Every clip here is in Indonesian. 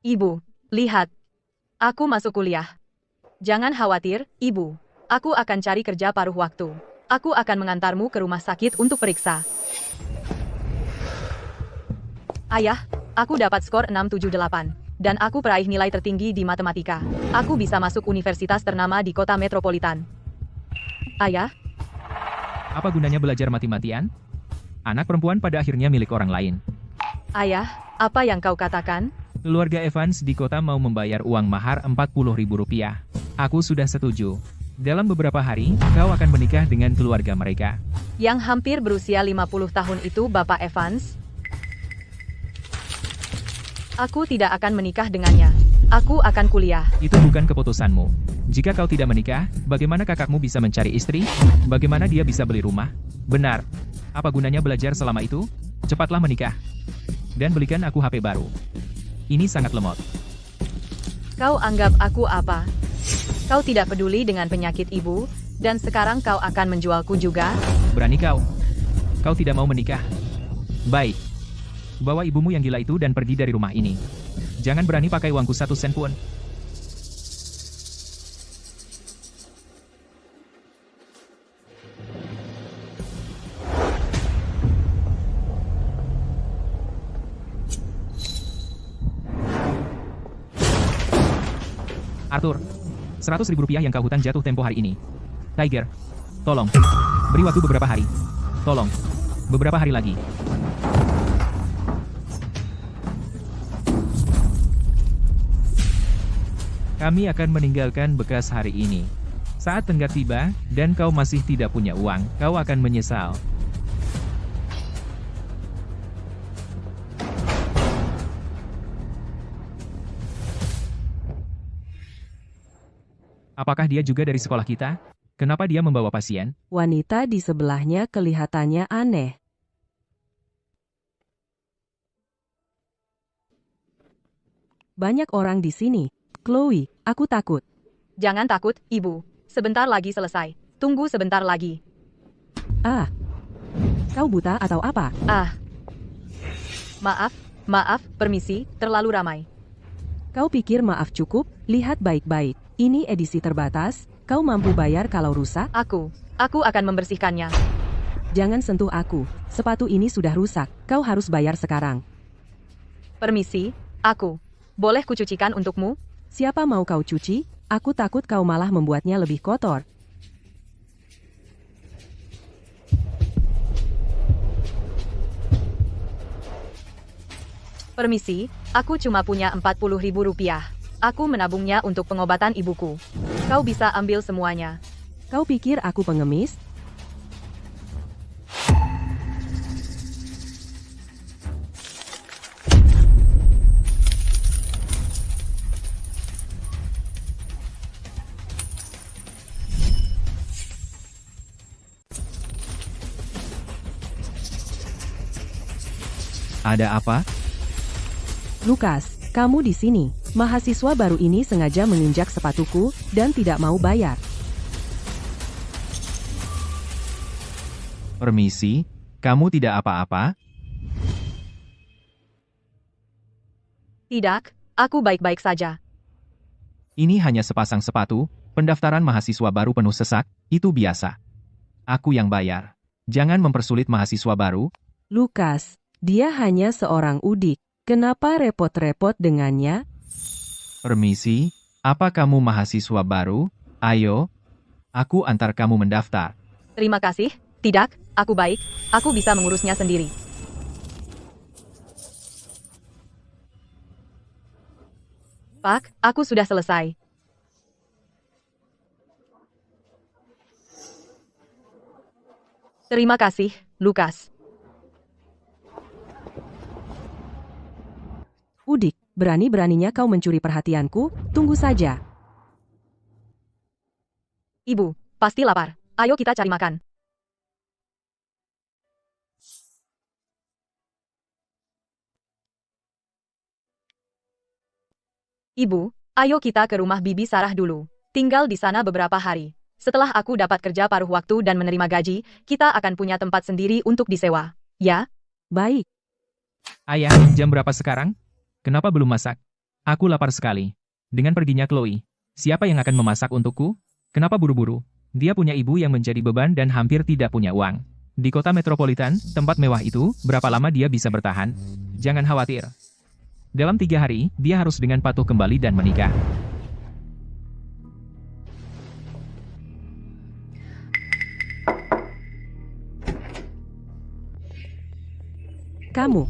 Ibu, lihat. Aku masuk kuliah. Jangan khawatir, Ibu. Aku akan cari kerja paruh waktu. Aku akan mengantarmu ke rumah sakit untuk periksa. Ayah, aku dapat skor 678. Dan aku peraih nilai tertinggi di matematika. Aku bisa masuk universitas ternama di kota metropolitan. Ayah, Apa gunanya belajar mati-matian? Anak perempuan pada akhirnya milik orang lain. ayah, apa yang kau katakan? Keluarga Evans di kota mau membayar uang mahar Rp40.000. Aku sudah setuju. Dalam beberapa hari, kau akan menikah dengan keluarga mereka. Yang hampir berusia 50 tahun itu Bapak Evans? Aku tidak akan menikah dengannya. Aku akan kuliah. Itu bukan keputusanmu. Jika kau tidak menikah, bagaimana kakakmu bisa mencari istri? Bagaimana dia bisa beli rumah? Benar. Apa gunanya belajar selama itu? Cepatlah menikah. Dan belikan aku HP baru. Ini sangat lemot. Kau anggap aku apa? Kau tidak peduli dengan penyakit ibu, dan sekarang kau akan menjualku juga? Berani kau? Kau tidak mau menikah? Baik. Bawa ibumu yang gila itu dan pergi dari rumah ini. Jangan berani pakai uangku 1 sen pun. Arthur, Rp100.000 yang kau hutang jatuh tempo hari ini. Tiger, tolong. Beri waktu beberapa hari. Tolong. Beberapa hari lagi. Kami akan meninggalkan bekas hari ini. Saat tenggat tiba, dan kau masih tidak punya uang, kau akan menyesal. Apakah dia juga dari sekolah kita? Kenapa dia membawa pasien? Wanita di sebelahnya kelihatannya aneh. Banyak orang di sini. Chloe, aku takut. Jangan takut, ibu. Sebentar lagi selesai. Tunggu sebentar lagi. Ah, kau buta atau apa? Ah. Maaf, permisi, terlalu ramai. Kau pikir maaf cukup? Lihat baik-baik. Ini edisi terbatas. Kau mampu bayar kalau rusak? Aku akan membersihkannya. Jangan sentuh aku. Sepatu ini sudah rusak. Kau harus bayar sekarang. Permisi, aku. Boleh kucucikan untukmu? Siapa mau kau cuci? Aku takut kau malah membuatnya lebih kotor. Permisi, aku cuma punya Rp40.000. Aku menabungnya untuk pengobatan ibuku. Kau bisa ambil semuanya. Kau pikir aku pengemis? Ada apa? Lukas, kamu di sini. Mahasiswa baru ini sengaja menginjak sepatuku dan tidak mau bayar. Permisi, kamu tidak apa-apa? Tidak, aku baik-baik saja. Ini hanya sepasang sepatu, pendaftaran mahasiswa baru penuh sesak, itu biasa. Aku yang bayar. Jangan mempersulit mahasiswa baru. Lukas, dia hanya seorang udik. Kenapa repot-repot dengannya? Permisi, apa kamu mahasiswa baru? Ayo, aku antar kamu mendaftar. Terima kasih. Tidak, aku baik. Aku bisa mengurusnya sendiri. Pak, aku sudah selesai. Terima kasih, Lukas. Udik, berani-beraninya kau mencuri perhatianku? Tunggu saja. Ibu, pasti lapar. Ayo kita cari makan. Ibu, ayo kita ke rumah Bibi Sarah dulu. Tinggal di sana beberapa hari. Setelah aku dapat kerja paruh waktu dan menerima gaji, kita akan punya tempat sendiri untuk disewa. Ya? Baik, Ayah, jam berapa sekarang? Kenapa belum masak? Aku lapar sekali. Dengan perginya Chloe, siapa yang akan memasak untukku? Kenapa buru-buru? Dia punya ibu yang menjadi beban dan hampir tidak punya uang. Di kota metropolitan, tempat mewah itu, berapa lama dia bisa bertahan? Jangan khawatir. Dalam 3 hari, dia harus dengan patuh kembali dan menikah. Kamu.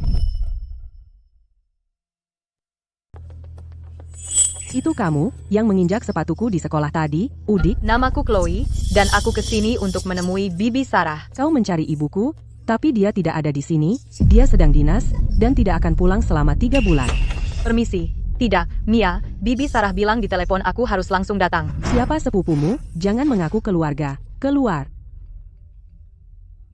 Itu kamu yang menginjak sepatuku di sekolah tadi, Udik? Namaku Chloe, dan aku kesini untuk menemui Bibi Sarah. Kau mencari ibuku, tapi dia tidak ada di sini, dia sedang dinas, dan tidak akan pulang selama 3 bulan. Permisi. Tidak, Mia, Bibi Sarah bilang di telepon aku harus langsung datang. Siapa sepupumu? Jangan mengaku keluarga. Keluar.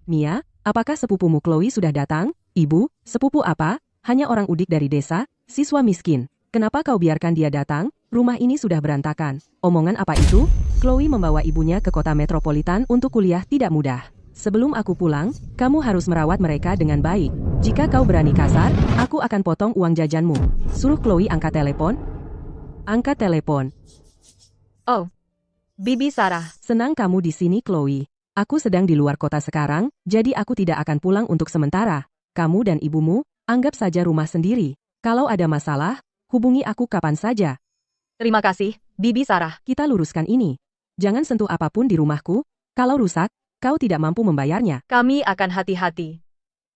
Mia, apakah sepupumu Chloe sudah datang? Ibu, sepupu apa? Hanya orang Udik dari desa, siswa miskin. Kenapa kau biarkan dia datang? Rumah ini sudah berantakan. Omongan apa itu? Chloe membawa ibunya ke kota metropolitan untuk kuliah tidak mudah. Sebelum aku pulang, kamu harus merawat mereka dengan baik. Jika kau berani kasar, aku akan potong uang jajanmu. Suruh Chloe angkat telepon. Angkat telepon. Oh, Bibi Sarah. Senang kamu di sini, Chloe. Aku sedang di luar kota sekarang, jadi aku tidak akan pulang untuk sementara. Kamu dan ibumu, anggap saja rumah sendiri. Kalau ada masalah, hubungi aku kapan saja. Terima kasih, Bibi Sarah. Kita luruskan ini. Jangan sentuh apapun di rumahku. Kalau rusak, kau tidak mampu membayarnya. Kami akan hati-hati.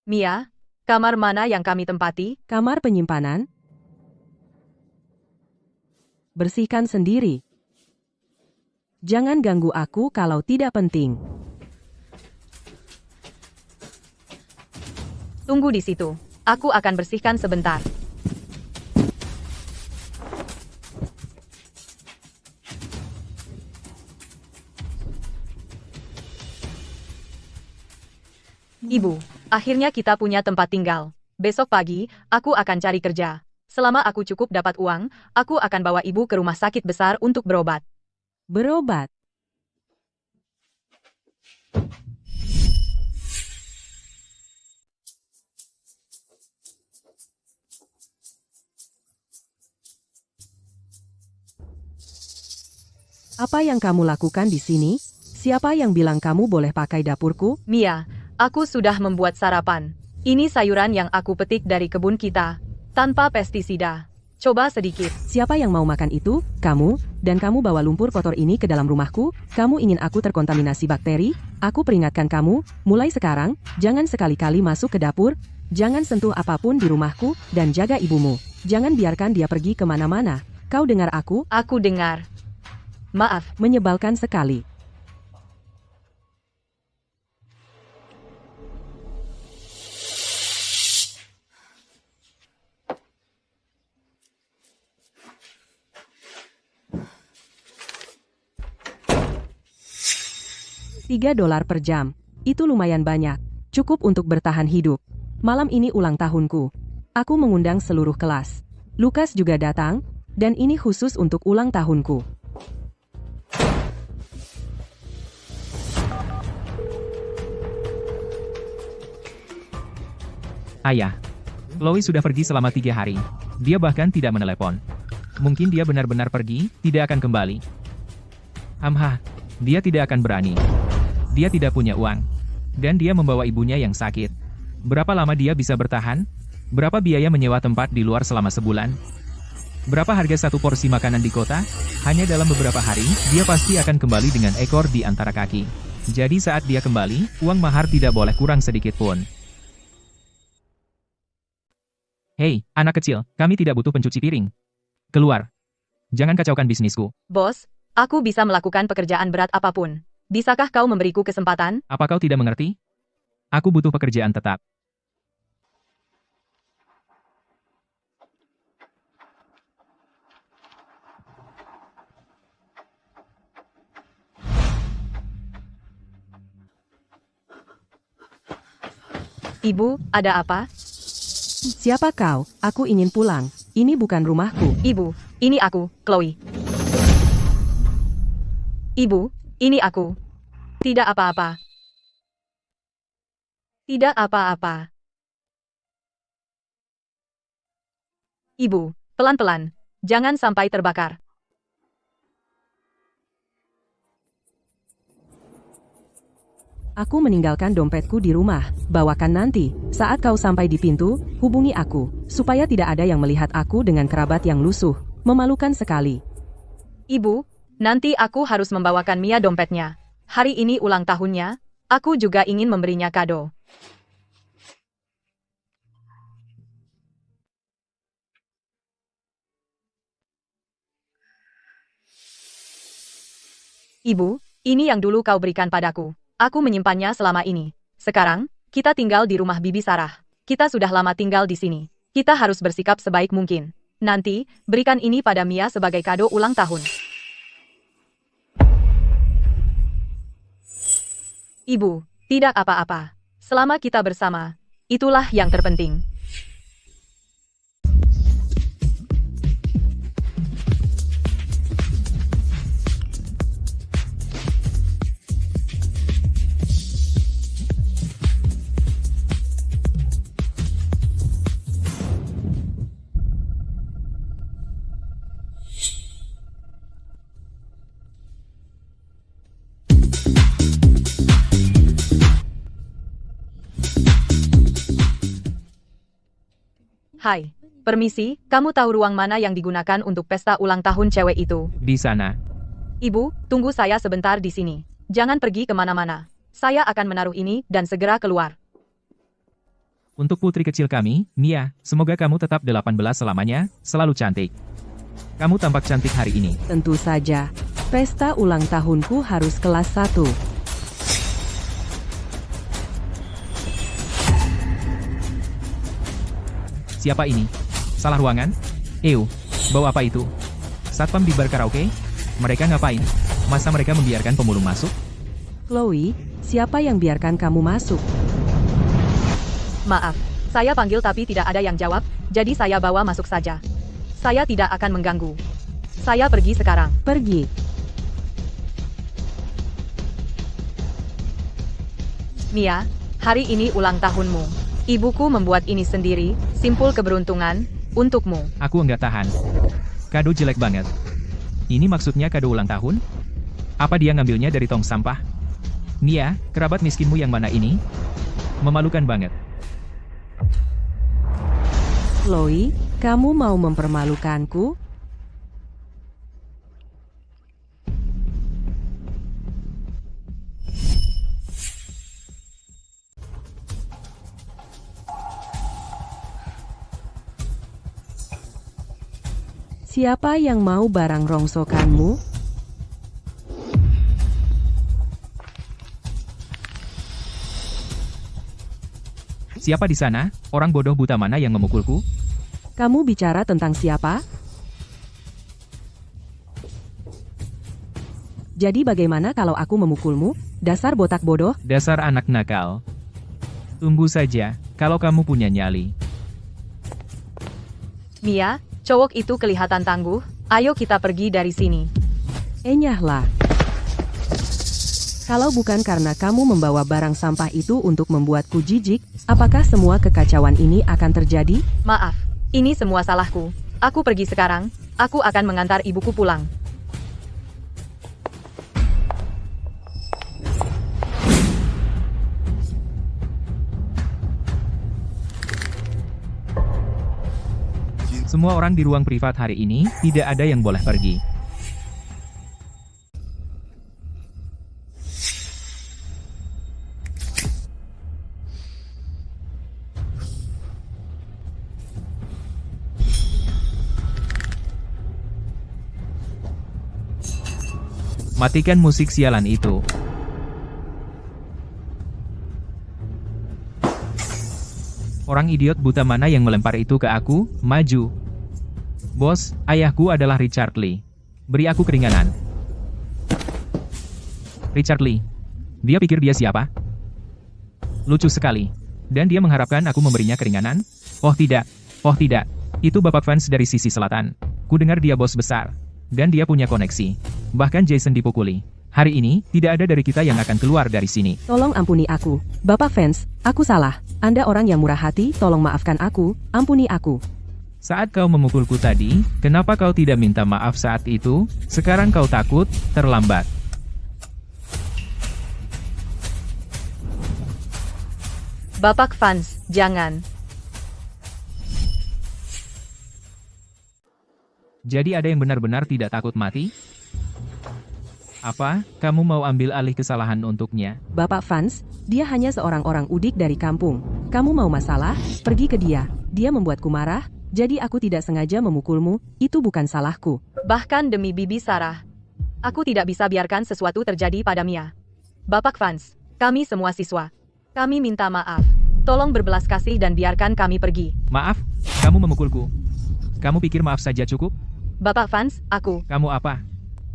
Mia, kamar mana yang kami tempati? Kamar penyimpanan. Bersihkan sendiri. Jangan ganggu aku kalau tidak penting. Tunggu di situ. Aku akan bersihkan sebentar. Ibu, akhirnya kita punya tempat tinggal. Besok pagi, aku akan cari kerja. Selama aku cukup dapat uang, aku akan bawa ibu ke rumah sakit besar untuk berobat. Berobat. Apa yang kamu lakukan di sini? Siapa yang bilang kamu boleh pakai dapurku? Mia, aku sudah membuat sarapan. Ini sayuran yang aku petik dari kebun kita, tanpa pestisida. Coba sedikit. Siapa yang mau makan itu? Kamu, dan kamu bawa lumpur kotor ini ke dalam rumahku? Kamu ingin aku terkontaminasi bakteri? Aku peringatkan kamu, mulai sekarang, jangan sekali-kali masuk ke dapur, jangan sentuh apapun di rumahku, dan jaga ibumu. Jangan biarkan dia pergi kemana-mana. Kau dengar aku? Aku dengar. Maaf. Menyebalkan sekali. $3 per jam. Itu lumayan banyak. Cukup untuk bertahan hidup. Malam ini ulang tahunku. Aku mengundang seluruh kelas. Lukas juga datang, dan ini khusus untuk ulang tahunku. Ayah. Chloe sudah pergi selama 3 hari. Dia bahkan tidak menelepon. Mungkin dia benar-benar pergi, tidak akan kembali. Hamha, dia tidak akan berani. Dia tidak punya uang. Dan dia membawa ibunya yang sakit. Berapa lama dia bisa bertahan? Berapa biaya menyewa tempat di luar selama sebulan? Berapa harga satu porsi makanan di kota? Hanya dalam beberapa hari, dia pasti akan kembali dengan ekor di antara kaki. Jadi saat dia kembali, uang mahar tidak boleh kurang sedikit pun. Hei, anak kecil, kami tidak butuh pencuci piring. Keluar. Jangan kacaukan bisnisku. Bos, aku bisa melakukan pekerjaan berat apapun. Bisakah kau memberiku kesempatan? Apa kau tidak mengerti? Aku butuh pekerjaan tetap. Ibu, ada apa? Siapa kau? Aku ingin pulang. Ini bukan rumahku. Ibu, ini aku, Chloe. Ibu, ini aku. Tidak apa-apa. Tidak apa-apa. Ibu, pelan-pelan. Jangan sampai terbakar. Aku meninggalkan dompetku di rumah. Bawakan nanti. Saat kau sampai di pintu, hubungi aku, supaya tidak ada yang melihat aku dengan kerabat yang lusuh. Memalukan sekali. Ibu, nanti aku harus membawakan Mia dompetnya. Hari ini ulang tahunnya, aku juga ingin memberinya kado. Ibu, ini yang dulu kau berikan padaku. Aku menyimpannya selama ini. Sekarang, kita tinggal di rumah Bibi Sarah. Kita sudah lama tinggal di sini. Kita harus bersikap sebaik mungkin. Nanti, berikan ini pada Mia sebagai kado ulang tahun. Ibu, tidak apa-apa. Selama kita bersama, itulah yang terpenting. Hai, permisi, kamu tahu ruang mana yang digunakan untuk pesta ulang tahun cewek itu? Di sana. Ibu, tunggu saya sebentar di sini. Jangan pergi kemana-mana. Saya akan menaruh ini dan segera keluar. Untuk putri kecil kami, Mia, semoga kamu tetap 18 selamanya, selalu cantik. Kamu tampak cantik hari ini. Tentu saja. Pesta ulang tahunku harus kelas 1. Siapa ini? Salah ruangan? Ew, bau apa itu? Satpam di bar karaoke? Mereka ngapain? Masa mereka membiarkan pemulung masuk? Chloe, siapa yang biarkan kamu masuk? Maaf, saya panggil tapi tidak ada yang jawab, jadi saya bawa masuk saja. Saya tidak akan mengganggu. Saya pergi sekarang. Pergi. Mia, hari ini ulang tahunmu. Ibuku membuat ini sendiri, simpul keberuntungan, untukmu. Aku enggak tahan. Kado jelek banget. Ini maksudnya kado ulang tahun? Apa dia ngambilnya dari tong sampah? Mia, kerabat miskinmu yang mana ini? Memalukan banget. Chloe, kamu mau mempermalukanku? Siapa yang mau barang rongsokanmu? Siapa di sana? Orang bodoh buta mana yang memukulku? Kamu bicara tentang siapa? Jadi bagaimana kalau aku memukulmu? Dasar botak bodoh. Dasar anak nakal. Tunggu saja, kalau kamu punya nyali. Mia, cowok itu kelihatan tangguh, ayo kita pergi dari sini. Enyahlah. Kalau bukan karena kamu membawa barang sampah itu untuk membuatku jijik, apakah semua kekacauan ini akan terjadi? Maaf, ini semua salahku. Aku pergi sekarang, aku akan mengantar ibuku pulang. Semua orang di ruang privat hari ini, tidak ada yang boleh pergi. Matikan musik sialan itu. Orang idiot buta mana yang melempar itu ke aku? Maju. Bos, ayahku adalah Richard Lee. Beri aku keringanan. Richard Lee. Dia pikir dia siapa? Lucu sekali. Dan dia mengharapkan aku memberinya keringanan? Oh tidak. Oh tidak. Itu bapak fans dari sisi selatan. Ku dengar dia bos besar. Dan dia punya koneksi. Bahkan Jason dipukuli. Hari ini, tidak ada dari kita yang akan keluar dari sini. Tolong ampuni aku. Bapak fans, aku salah. Anda orang yang murah hati, tolong maafkan aku, ampuni aku. Saat kau memukulku tadi, kenapa kau tidak minta maaf saat itu? Sekarang kau takut, terlambat. Bapak Fans, jangan. Jadi ada yang benar-benar tidak takut mati? Apa, kamu mau ambil alih kesalahan untuknya? Bapak Fans, dia hanya seorang orang udik dari kampung. Kamu mau masalah? Pergi ke dia. Dia membuatku marah, jadi aku tidak sengaja memukulmu, itu bukan salahku. Bahkan demi Bibi Sarah, aku tidak bisa biarkan sesuatu terjadi pada Mia. Bapak Fans, kami semua siswa. Kami minta maaf. Tolong berbelas kasih dan biarkan kami pergi. Maaf, kamu memukulku. Kamu pikir maaf saja cukup? Bapak Fans, aku. Kamu apa?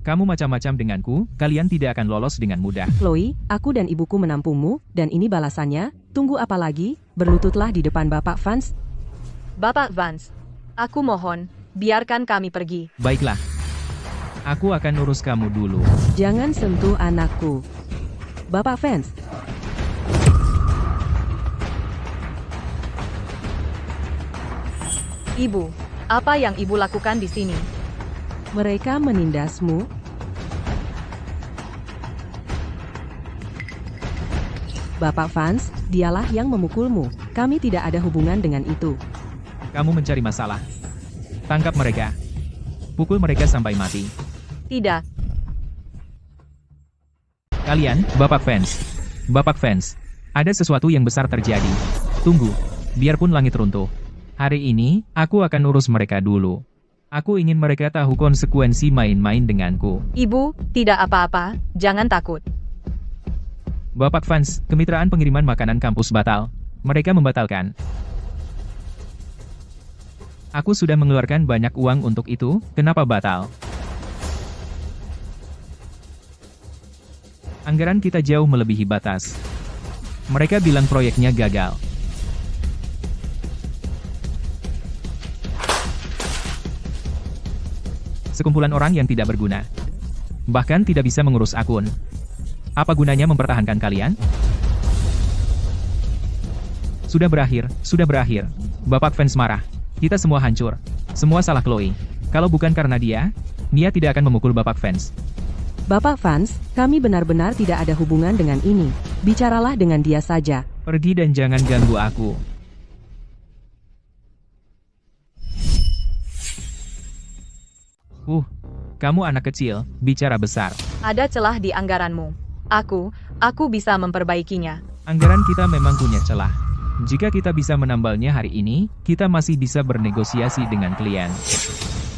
Kamu macam-macam denganku, kalian tidak akan lolos dengan mudah. Chloe, aku dan ibuku menampungmu, dan ini balasannya. Tunggu apa lagi? Berlututlah di depan Bapak Fans. Bapak Fans, aku mohon, biarkan kami pergi. Baiklah. Aku akan urus kamu dulu. Jangan sentuh anakku. Bapak Fans, Ibu, apa yang ibu lakukan di sini? mereka menindasmu. Bapak Fans, dialah yang memukulmu. Kami tidak ada hubungan dengan itu. Kamu mencari masalah. Tangkap mereka. Pukul mereka sampai mati. Tidak, Kalian, Bapak Fans. Bapak Fans. Ada sesuatu yang besar terjadi. Tunggu. Biarpun langit runtuh. Hari ini, aku akan urus mereka dulu. Aku ingin mereka tahu konsekuensi main-main denganku. ibu, tidak apa-apa, jangan takut. Bapak Fans, kemitraan pengiriman makanan kampus batal. Mereka membatalkan. Aku sudah mengeluarkan banyak uang untuk itu, kenapa batal? Anggaran kita jauh melebihi batas. Mereka bilang proyeknya gagal. Sekumpulan orang yang tidak berguna. Bahkan tidak bisa mengurus akun. Apa gunanya mempertahankan kalian? Sudah berakhir. Bapak Fans marah. Kita semua hancur. Semua salah Chloe. Kalau bukan karena dia, Mia tidak akan memukul Bapak Fans. Bapak Fans, kami benar-benar tidak ada hubungan dengan ini. Bicaralah dengan dia saja. Pergi dan jangan ganggu aku. Kamu anak kecil, bicara besar. Ada celah di anggaranmu. Aku bisa memperbaikinya. Anggaran kita memang punya celah. Jika kita bisa menambalnya hari ini, kita masih bisa bernegosiasi dengan klien.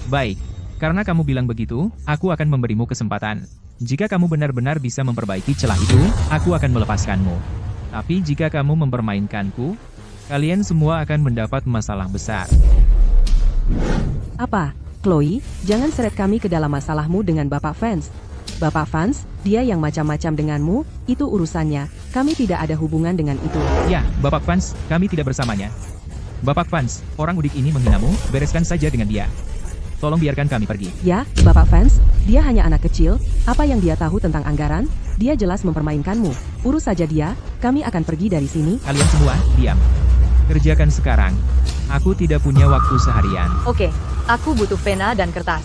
Baik, karena kamu bilang begitu, aku akan memberimu kesempatan. Jika kamu benar-benar bisa memperbaiki celah itu, aku akan melepaskanmu. Tapi jika kamu mempermainkanku, kalian semua akan mendapat masalah besar. Apa? Chloe, jangan seret kami ke dalam masalahmu dengan Bapak Fans. Bapak Fans, dia yang macam-macam denganmu, itu urusannya. Kami tidak ada hubungan dengan itu. Ya, Bapak Fans, kami tidak bersamanya. Bapak Fans, orang udik ini menghinamu, bereskan saja dengan dia. Tolong biarkan kami pergi. Ya, Bapak Fans, dia hanya anak kecil. Apa yang dia tahu tentang anggaran? Dia jelas mempermainkanmu. Urus saja dia, kami akan pergi dari sini. Kalian semua, diam. Kerjakan sekarang. Aku tidak punya waktu seharian. Oke, aku butuh pena dan kertas.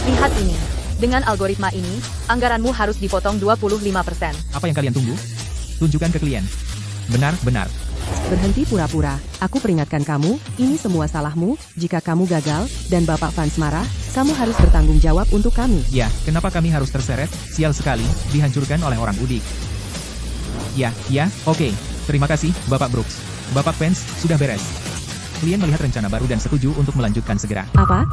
Lihat ini. Dengan algoritma ini, anggaranmu harus dipotong 25%. Apa yang kalian tunggu? Tunjukkan ke klien. Benar. Berhenti pura-pura. Aku peringatkan kamu, ini semua salahmu. Jika kamu gagal, dan Bapak Fans marah, kamu harus bertanggung jawab untuk kami. Ya, kenapa kami harus terseret? Sial sekali, dihancurkan oleh orang udik. Ya, oke. Terima kasih, Bapak Brooks. Bapak Fans, sudah beres. Klien melihat rencana baru dan setuju untuk melanjutkan segera. Apa?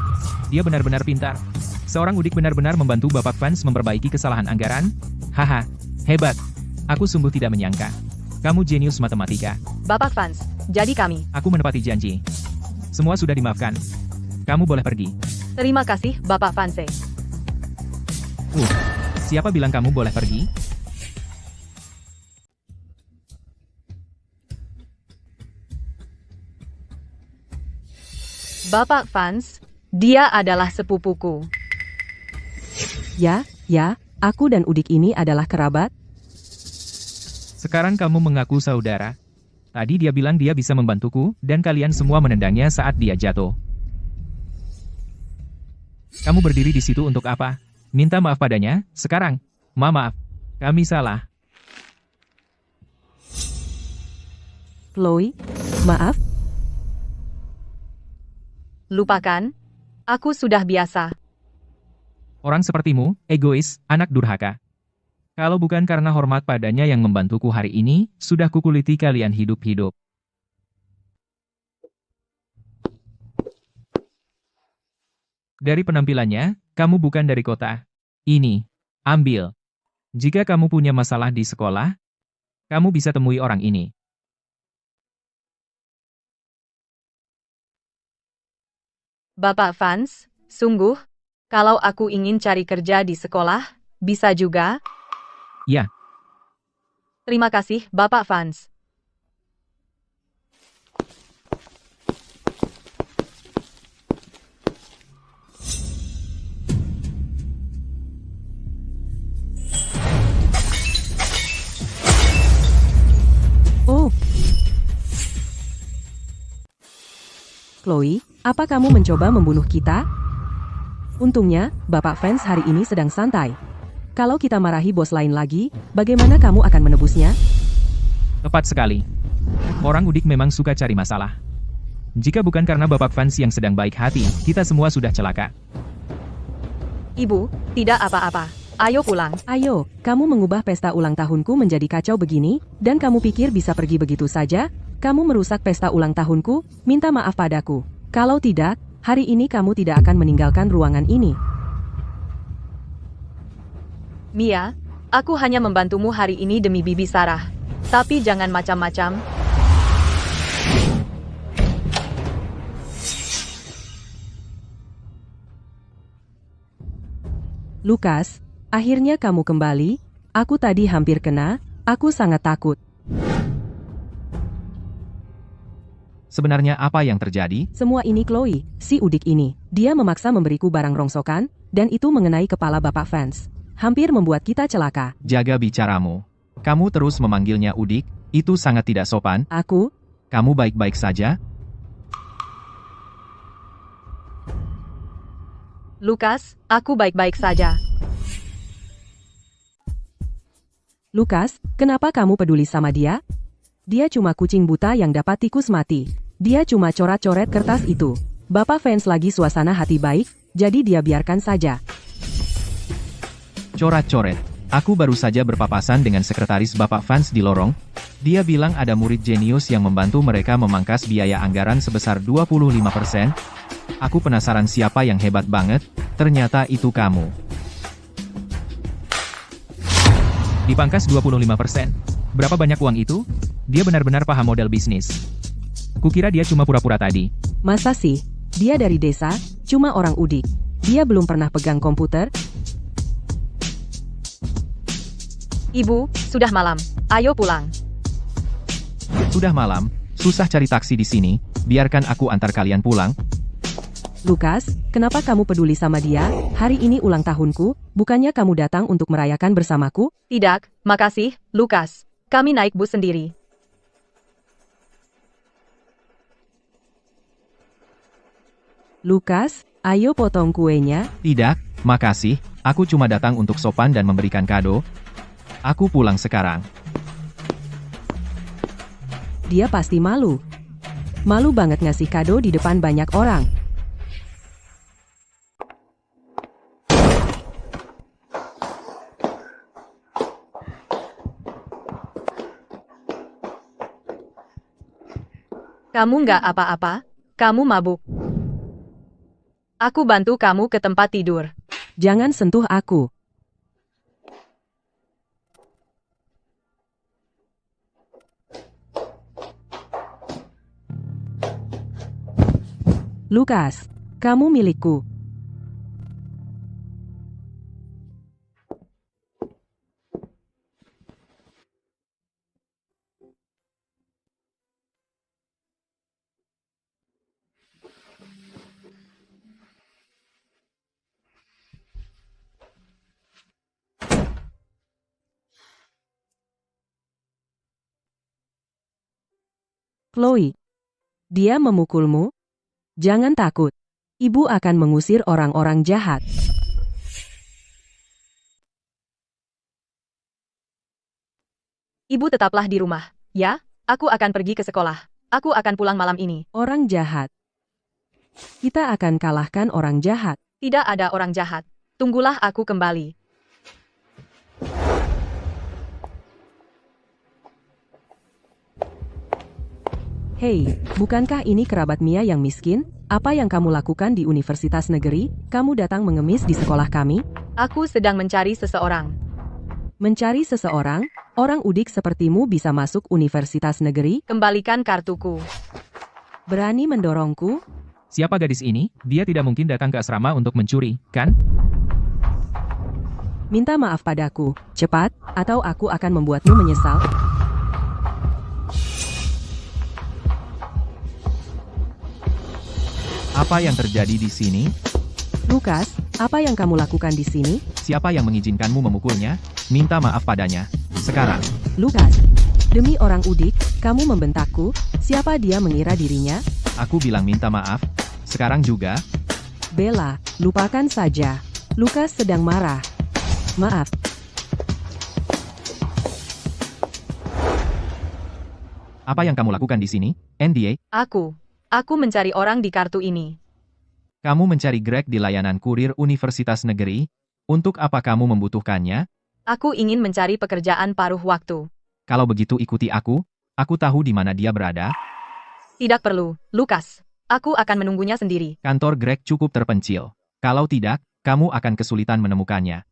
Dia benar-benar pintar. Seorang udik benar-benar membantu Bapak Fans memperbaiki kesalahan anggaran. Haha, hebat. Aku sungguh tidak menyangka. Kamu jenius matematika. Bapak Fans, jadi kami. Aku menepati janji. Semua sudah dimaafkan. Kamu boleh pergi. Terima kasih, Bapak Fanse. Siapa bilang kamu boleh pergi? Bapak Vance, dia adalah sepupuku. Ya, aku dan Udik ini adalah kerabat. Sekarang kamu mengaku saudara. Tadi dia bilang dia bisa membantuku, dan kalian semua menendangnya saat dia jatuh. Kamu berdiri di situ untuk apa? Minta maaf padanya, sekarang. Maaf, kami salah. Chloe, maaf, Lupakan, aku sudah biasa. Orang sepertimu, egois, anak durhaka. Kalau bukan karena hormat padanya yang membantuku hari ini, sudah kukuliti kalian hidup-hidup. Dari penampilannya, kamu bukan dari kota. Ini, ambil. Jika kamu punya masalah di sekolah, kamu bisa temui orang ini. Bapak Vance, sungguh, kalau aku ingin cari kerja di sekolah, bisa juga. Ya, Terima kasih, Bapak Vance. oh. Chloe, apa kamu mencoba membunuh kita? Untungnya, Bapak Vance hari ini sedang santai. Kalau kita marahi bos lain lagi, bagaimana kamu akan menebusnya? tepat sekali. Orang udik memang suka cari masalah. Jika bukan karena Bapak Vance yang sedang baik hati, kita semua sudah celaka. Ibu, tidak apa-apa. Ayo pulang. Ayo, kamu mengubah pesta ulang tahunku menjadi kacau begini, dan kamu pikir bisa pergi begitu saja? Kamu merusak pesta ulang tahunku, minta maaf padaku. Kalau tidak, hari ini kamu tidak akan meninggalkan ruangan ini. Mia, aku hanya membantumu hari ini demi Bibi Sarah. Tapi jangan macam-macam. Lukas, akhirnya kamu kembali. Aku tadi hampir kena, aku sangat takut. Sebenarnya apa yang terjadi? Semua ini Chloe, si udik ini. Dia memaksa memberiku barang rongsokan, dan itu mengenai kepala Bapak Vance. Hampir membuat kita celaka. Jaga bicaramu. Kamu terus memanggilnya udik, itu sangat tidak sopan. Aku, Kamu baik-baik saja? Lukas, aku baik-baik saja. Lukas, kenapa kamu peduli sama dia? Dia cuma kucing buta yang dapat tikus mati. Dia cuma coret-coret kertas itu. Bapak Vance lagi suasana hati baik, jadi dia biarkan saja. Coret-coret. Aku baru saja berpapasan dengan sekretaris Bapak Vance di lorong. Dia bilang ada murid jenius yang membantu mereka memangkas biaya anggaran sebesar 25%. Aku penasaran siapa yang hebat banget, ternyata itu kamu. Dipangkas 25%. Berapa banyak uang itu? Dia benar-benar paham model bisnis. Kukira dia cuma pura-pura tadi. Masa sih? Dia dari desa, cuma orang udik. Dia belum pernah pegang komputer. Ibu, sudah malam. Ayo pulang. Sudah malam, susah cari taksi di sini, biarkan aku antar kalian pulang. Lukas, kenapa kamu peduli sama dia? Hari ini ulang tahunku, bukannya kamu datang untuk merayakan bersamaku? Tidak, makasih, Lukas. Kami naik bus sendiri. Lukas, ayo potong kuenya. Tidak, makasih, aku cuma datang untuk sopan dan memberikan kado. Aku pulang sekarang. Dia pasti malu. Malu banget ngasih kado di depan banyak orang. Kamu nggak apa-apa? Kamu mabuk. Aku bantu kamu ke tempat tidur. Jangan sentuh aku. Lukas, kamu milikku. Chloe. Dia memukulmu? Jangan takut. Ibu akan mengusir orang-orang jahat. Ibu tetaplah di rumah, ya? Aku akan pergi ke sekolah. Aku akan pulang malam ini. Orang jahat. Kita akan kalahkan orang jahat. Tidak ada orang jahat. Tunggulah aku kembali. Hei, bukankah ini kerabat Mia yang miskin? Apa yang kamu lakukan di universitas negeri? Kamu datang mengemis di sekolah kami? Aku sedang mencari seseorang. Mencari seseorang? Orang udik sepertimu bisa masuk universitas negeri? Kembalikan kartuku. Berani mendorongku? Siapa gadis ini? Dia tidak mungkin datang ke asrama untuk mencuri, kan? Minta maaf padaku, cepat, atau aku akan membuatmu menyesal. Apa yang terjadi di sini? Lukas, apa yang kamu lakukan di sini? Siapa yang mengizinkanmu memukulnya? Minta maaf padanya. Sekarang. Lukas, demi orang udik, kamu membentakku. Siapa dia mengira dirinya? Aku bilang minta maaf. Sekarang juga. Bella, lupakan saja. Lukas sedang marah. Maaf. Apa yang kamu lakukan di sini, NDA? Aku mencari orang di kartu ini. Kamu mencari Greg di layanan kurir Universitas Negeri? Untuk apa kamu membutuhkannya? Aku ingin mencari pekerjaan paruh waktu. Kalau begitu ikuti aku. Aku tahu di mana dia berada. Tidak perlu, Lukas. Aku akan menunggunya sendiri. Kantor Greg cukup terpencil. Kalau tidak, kamu akan kesulitan menemukannya.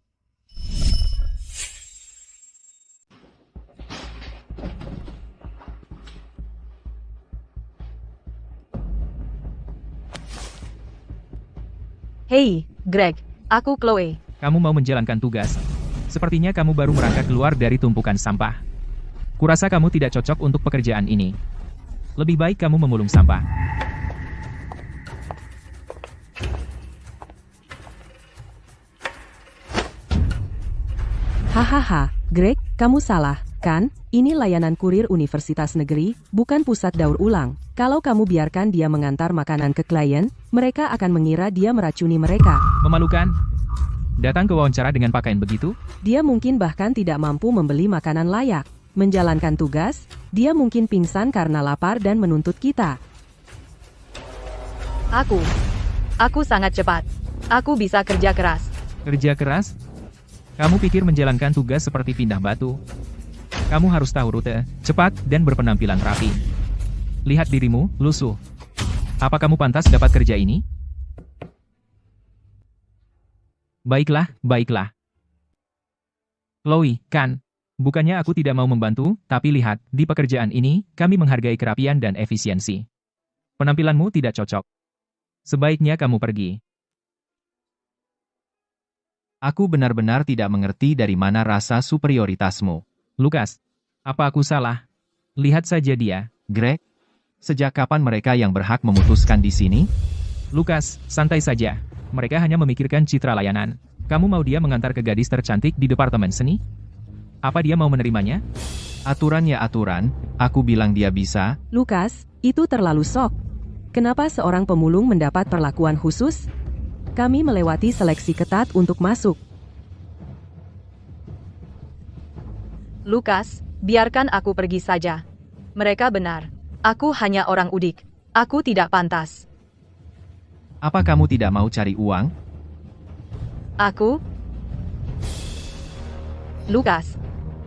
Hei, Greg. Aku Chloe. Kamu mau menjalankan tugas. Sepertinya kamu baru merangkak keluar dari tumpukan sampah. Kurasa kamu tidak cocok untuk pekerjaan ini. Lebih baik kamu memulung sampah. Hahaha, Greg, kamu salah, kan? Ini layanan kurir Universitas Negeri, bukan pusat daur ulang. Kalau kamu biarkan dia mengantar makanan ke klien, mereka akan mengira dia meracuni mereka. Memalukan. Datang ke wawancara dengan pakaian begitu? Dia mungkin bahkan tidak mampu membeli makanan layak. Menjalankan tugas, dia mungkin pingsan karena lapar dan menuntut kita. Aku sangat cepat. Aku bisa kerja keras. Kerja keras? Kamu pikir menjalankan tugas seperti pindah batu? Kamu harus tahu rute, cepat, dan berpenampilan rapi. Lihat dirimu, lusuh. Apa kamu pantas dapat kerja ini? Baiklah, baiklah. Chloe, kan? Bukannya aku tidak mau membantu, tapi lihat, di pekerjaan ini, kami menghargai kerapian dan efisiensi. Penampilanmu tidak cocok. Sebaiknya kamu pergi. Aku benar-benar tidak mengerti dari mana rasa superioritasmu. Lukas, apa aku salah? Lihat saja dia, Greg. Sejak kapan mereka yang berhak memutuskan di sini? Lukas, santai saja. Mereka hanya memikirkan citra layanan. Kamu mau dia mengantar ke gadis tercantik di departemen seni? Apa dia mau menerimanya? Aturan ya aturan, aku bilang dia bisa. Lukas, itu terlalu sok. Kenapa seorang pemulung mendapat perlakuan khusus? Kami melewati seleksi ketat untuk masuk. Lukas, biarkan aku pergi saja. Mereka benar. Aku hanya orang udik. Aku tidak pantas. Apa kamu tidak mau cari uang? Aku? Lukas,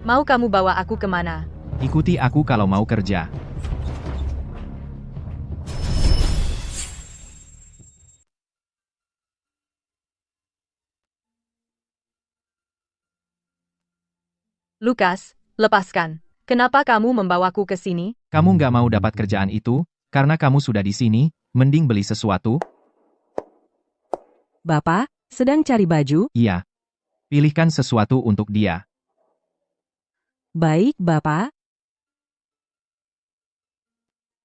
mau kamu bawa aku kemana? Ikuti aku kalau mau kerja. Lukas, lepaskan. Kenapa kamu membawaku ke sini? Kamu nggak mau dapat kerjaan itu, karena kamu sudah di sini, mending beli sesuatu? Bapak, sedang cari baju? Iya. Pilihkan sesuatu untuk dia. Baik, Bapak.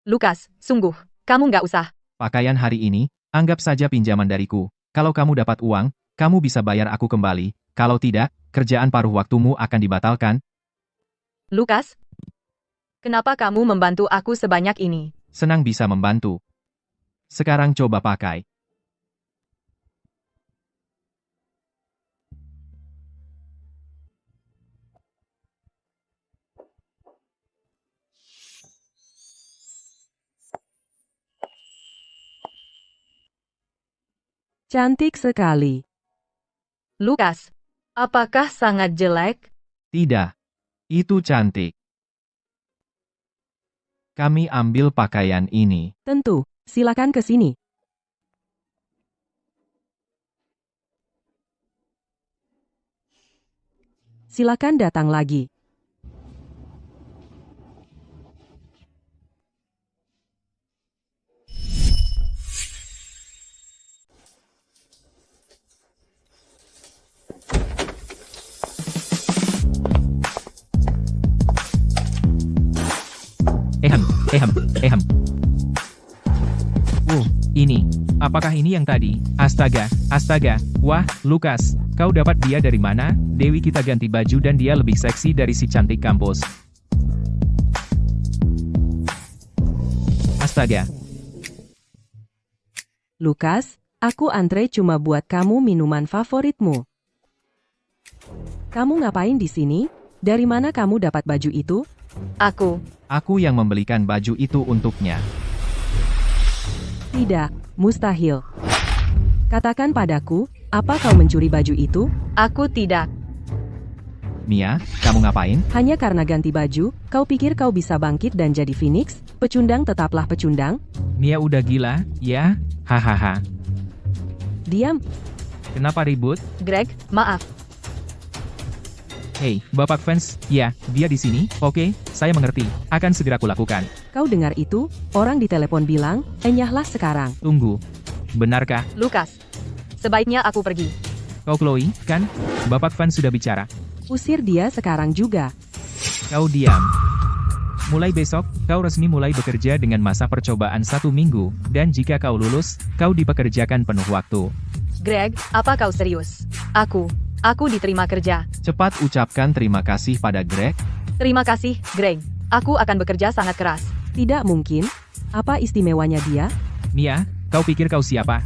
Lukas, sungguh, kamu nggak usah. Pakaian hari ini, anggap saja pinjaman dariku. Kalau kamu dapat uang, kamu bisa bayar aku kembali. Kalau tidak, kerjaan paruh waktumu akan dibatalkan. Lukas? Kenapa kamu membantu aku sebanyak ini? Senang bisa membantu. Sekarang coba pakai. Cantik sekali. Lukas, apakah sangat jelek? Tidak. Itu cantik. Kami ambil pakaian ini. Tentu, silakan ke sini. Silakan datang lagi. Ehem, ehem, ehem. Ini. Apakah ini yang tadi? Astaga, astaga. Wah, Lukas, kau dapat dia dari mana? Dewi, kita ganti baju dan dia lebih seksi dari si cantik kampus. Astaga. Lukas, aku antre cuma buat kamu minuman favoritmu. Kamu ngapain di sini? Dari mana kamu dapat baju itu? Aku yang membelikan baju itu untuknya. Tidak, mustahil. Katakan padaku, apa kau mencuri baju itu? Aku tidak. Mia, kamu ngapain? Hanya karena ganti baju, kau pikir kau bisa bangkit dan jadi Phoenix? Pecundang tetaplah pecundang. Mia udah gila, ya? Hahaha. Diam, Kenapa ribut? Greg, maaf. Hei, Bapak fans, ya, dia di sini. Oke, saya mengerti. Akan segera kulakukan. kau dengar itu? Orang di telepon bilang, enyahlah sekarang. Tunggu. Benarkah? Lukas, sebaiknya aku pergi. Kau Chloe, kan? Bapak fans sudah bicara. Usir dia sekarang juga. Kau diam. Mulai besok, kau resmi mulai bekerja dengan masa percobaan 1 minggu, dan jika kau lulus, kau dipekerjakan penuh waktu. Greg, apa kau serius? Aku diterima kerja. Cepat ucapkan terima kasih pada Greg. Terima kasih, Greg. Aku akan bekerja sangat keras. Tidak mungkin. Apa istimewanya dia? Mia, kau pikir kau siapa?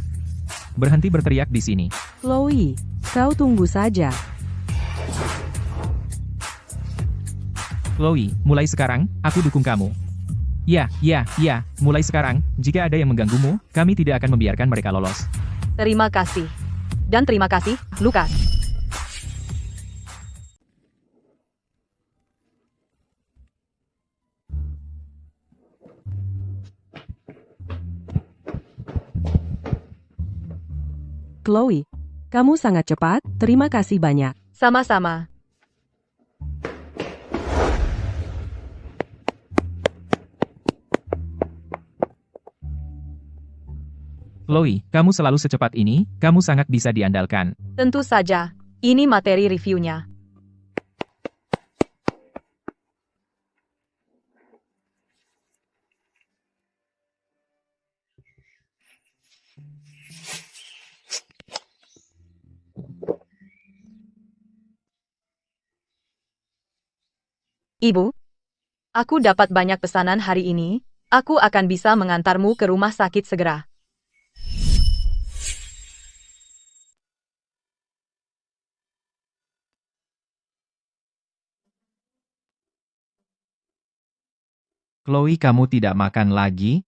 Berhenti berteriak di sini. Chloe, kau tunggu saja. Chloe, mulai sekarang, aku dukung kamu. Ya, mulai sekarang, jika ada yang mengganggumu, kami tidak akan membiarkan mereka lolos. Terima kasih. Dan terima kasih, Lukas. Chloe, kamu sangat cepat, terima kasih banyak. Sama-sama. Chloe, kamu selalu secepat ini, kamu sangat bisa diandalkan. Tentu saja. Ini materi reviewnya. Ibu, aku dapat banyak pesanan hari ini. Aku akan bisa mengantarmu ke rumah sakit segera. Chloe, kamu tidak makan lagi?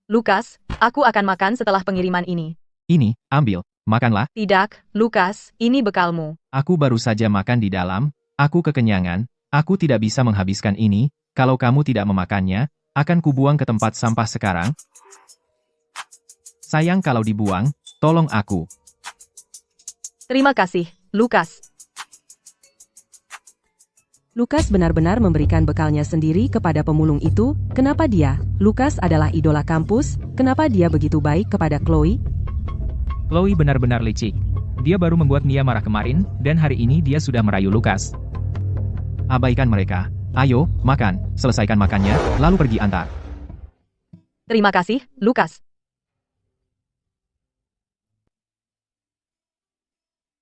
Lukas, aku akan makan setelah pengiriman ini. Ini, ambil, makanlah. Tidak, Lukas, ini bekalmu. Aku baru saja makan di dalam, aku kekenyangan, aku tidak bisa menghabiskan ini, kalau kamu tidak memakannya, akan kubuang ke tempat sampah sekarang. Sayang kalau dibuang, tolong aku. Terima kasih, Lukas. Lukas benar-benar memberikan bekalnya sendiri kepada pemulung itu. Kenapa dia? Lukas adalah idola kampus. Kenapa dia begitu baik kepada Chloe? Chloe benar-benar licik. Dia baru membuat Mia marah kemarin, dan hari ini dia sudah merayu Lukas. Abaikan mereka. Ayo, makan. Selesaikan makannya, lalu pergi antar. Terima kasih, Lukas.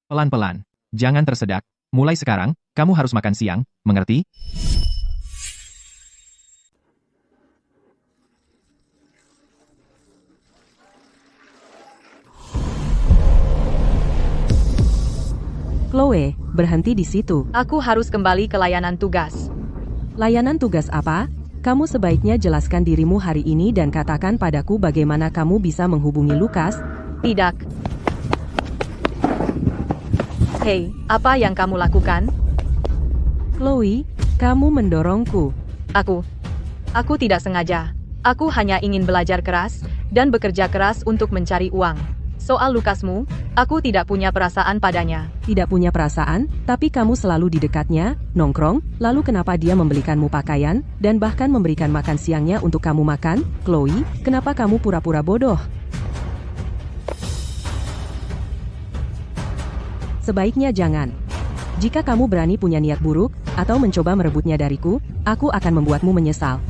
Pelan-pelan. Jangan tersedak. Mulai sekarang, kamu harus makan siang, mengerti? Berhenti di situ. Aku harus kembali ke layanan tugas. Layanan tugas apa? Kamu sebaiknya jelaskan dirimu hari ini dan katakan padaku bagaimana kamu bisa menghubungi Lukas. Tidak. Hei, apa yang kamu lakukan? Chloe, kamu mendorongku. Aku tidak sengaja. Aku hanya ingin belajar keras dan bekerja keras untuk mencari uang. Soal Lukasmu, aku tidak punya perasaan padanya. Tidak punya perasaan, tapi kamu selalu di dekatnya, nongkrong, lalu kenapa dia membelikanmu pakaian, dan bahkan memberikan makan siangnya untuk kamu makan? Chloe, kenapa kamu pura-pura bodoh? Sebaiknya jangan. Jika kamu berani punya niat buruk, atau mencoba merebutnya dariku, aku akan membuatmu menyesal.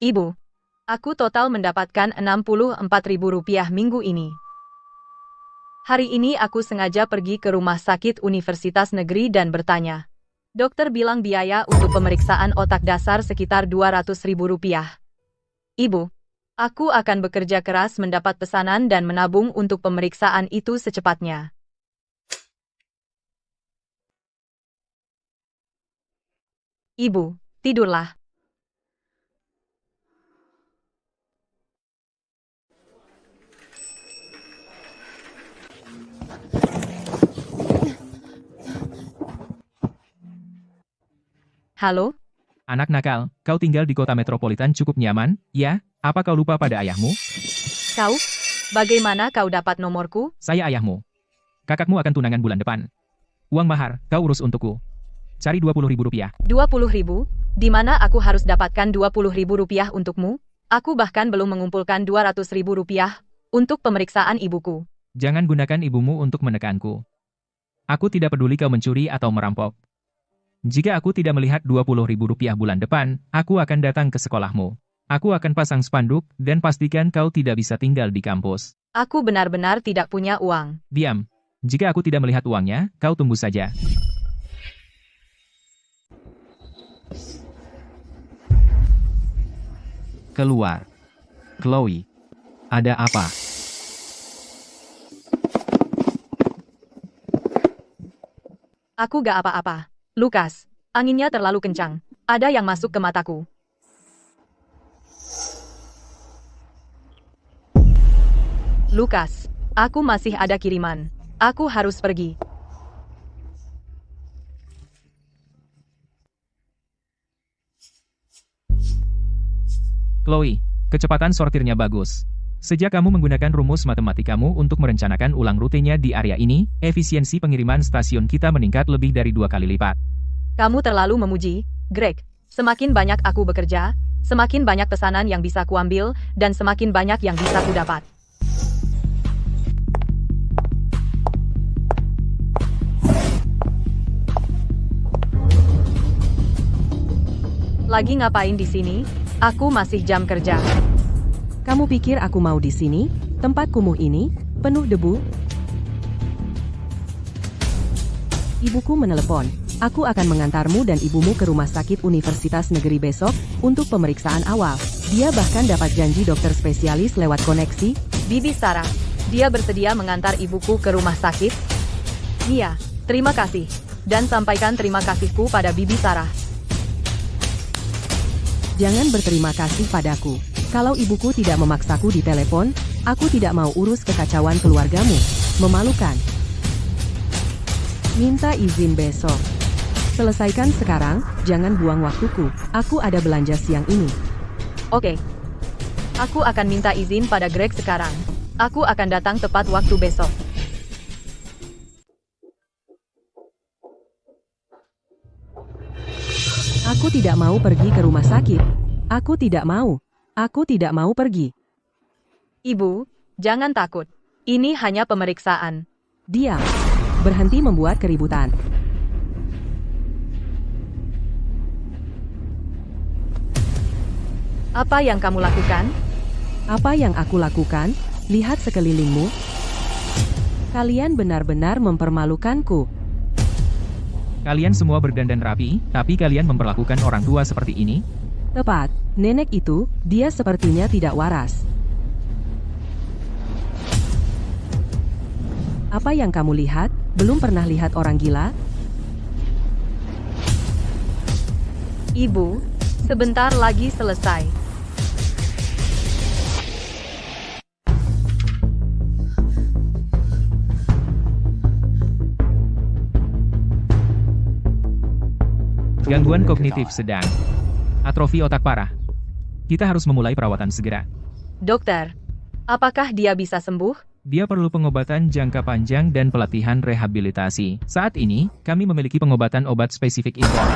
Ibu, aku total mendapatkan Rp64.000 minggu ini. Hari ini aku sengaja pergi ke rumah sakit Universitas Negeri dan bertanya. Dokter bilang biaya untuk pemeriksaan otak dasar sekitar Rp200.000. Ibu, aku akan bekerja keras mendapat pesanan dan menabung untuk pemeriksaan itu secepatnya. Ibu, tidurlah. Halo? Anak nakal, kau tinggal di kota metropolitan cukup nyaman, ya? Apa kau lupa pada ayahmu? Kau? Bagaimana kau dapat nomorku? Saya ayahmu. Kakakmu akan tunangan bulan depan. Uang mahar, kau urus untukku. Cari Rp20.000. 20.000? Di mana aku harus dapatkan Rp20.000 untukmu? Aku bahkan belum mengumpulkan Rp200.000 untuk pemeriksaan ibuku. Jangan gunakan ibumu untuk menekanku. Aku tidak peduli kau mencuri atau merampok. Jika aku tidak melihat Rp20.000 bulan depan, aku akan datang ke sekolahmu. Aku akan pasang spanduk dan pastikan kau tidak bisa tinggal di kampus. Aku benar-benar tidak punya uang. Diam. Jika aku tidak melihat uangnya, kau tunggu saja. Keluar. Chloe. Ada apa? Aku gak apa-apa. Lukas, anginnya terlalu kencang. Ada yang masuk ke mataku. Lukas, aku masih ada kiriman. Aku harus pergi. Chloe, kecepatan sortirnya bagus. Sejak kamu menggunakan rumus matematikamu untuk merencanakan ulang rutenya di area ini, efisiensi pengiriman stasiun kita meningkat lebih dari 2 kali lipat. Kamu terlalu memuji, Greg. Semakin banyak aku bekerja, semakin banyak pesanan yang bisa kuambil, dan semakin banyak yang bisa kudapat. Lagi ngapain di sini? Aku masih jam kerja. Kamu pikir aku mau di sini? Tempat kumuh ini, penuh debu. Ibuku menelepon. Aku akan mengantarmu dan ibumu ke rumah sakit Universitas Negeri besok untuk pemeriksaan awal. Dia bahkan dapat janji dokter spesialis lewat koneksi. Bibi Sarah, dia bersedia mengantar ibuku ke rumah sakit? Iya, terima kasih. Dan sampaikan terima kasihku pada Bibi Sarah. Jangan berterima kasih padaku. Kalau ibuku tidak memaksaku di telepon, aku tidak mau urus kekacauan keluargamu. Memalukan. Minta izin besok. Selesaikan sekarang, jangan buang waktuku. Aku ada belanja siang ini. Oke. Aku akan minta izin pada Greg sekarang. Aku akan datang tepat waktu besok. Aku tidak mau pergi ke rumah sakit. Aku tidak mau. Aku tidak mau pergi. Ibu, jangan takut. Ini hanya pemeriksaan. Diam. Berhenti membuat keributan. Apa yang kamu lakukan? Apa yang aku lakukan? Lihat sekelilingmu. Kalian benar-benar mempermalukanku. Kalian semua berdandan rapi, tapi kalian memperlakukan orang tua seperti ini? Tepat. Nenek itu, dia sepertinya tidak waras. Apa yang kamu lihat? Belum pernah lihat orang gila? Ibu, sebentar lagi selesai. Gangguan kognitif sedang. Atrofi otak parah. Kita harus memulai perawatan segera. Dokter, apakah dia bisa sembuh? Dia perlu pengobatan jangka panjang dan pelatihan rehabilitasi. Saat ini, kami memiliki pengobatan obat spesifik impor.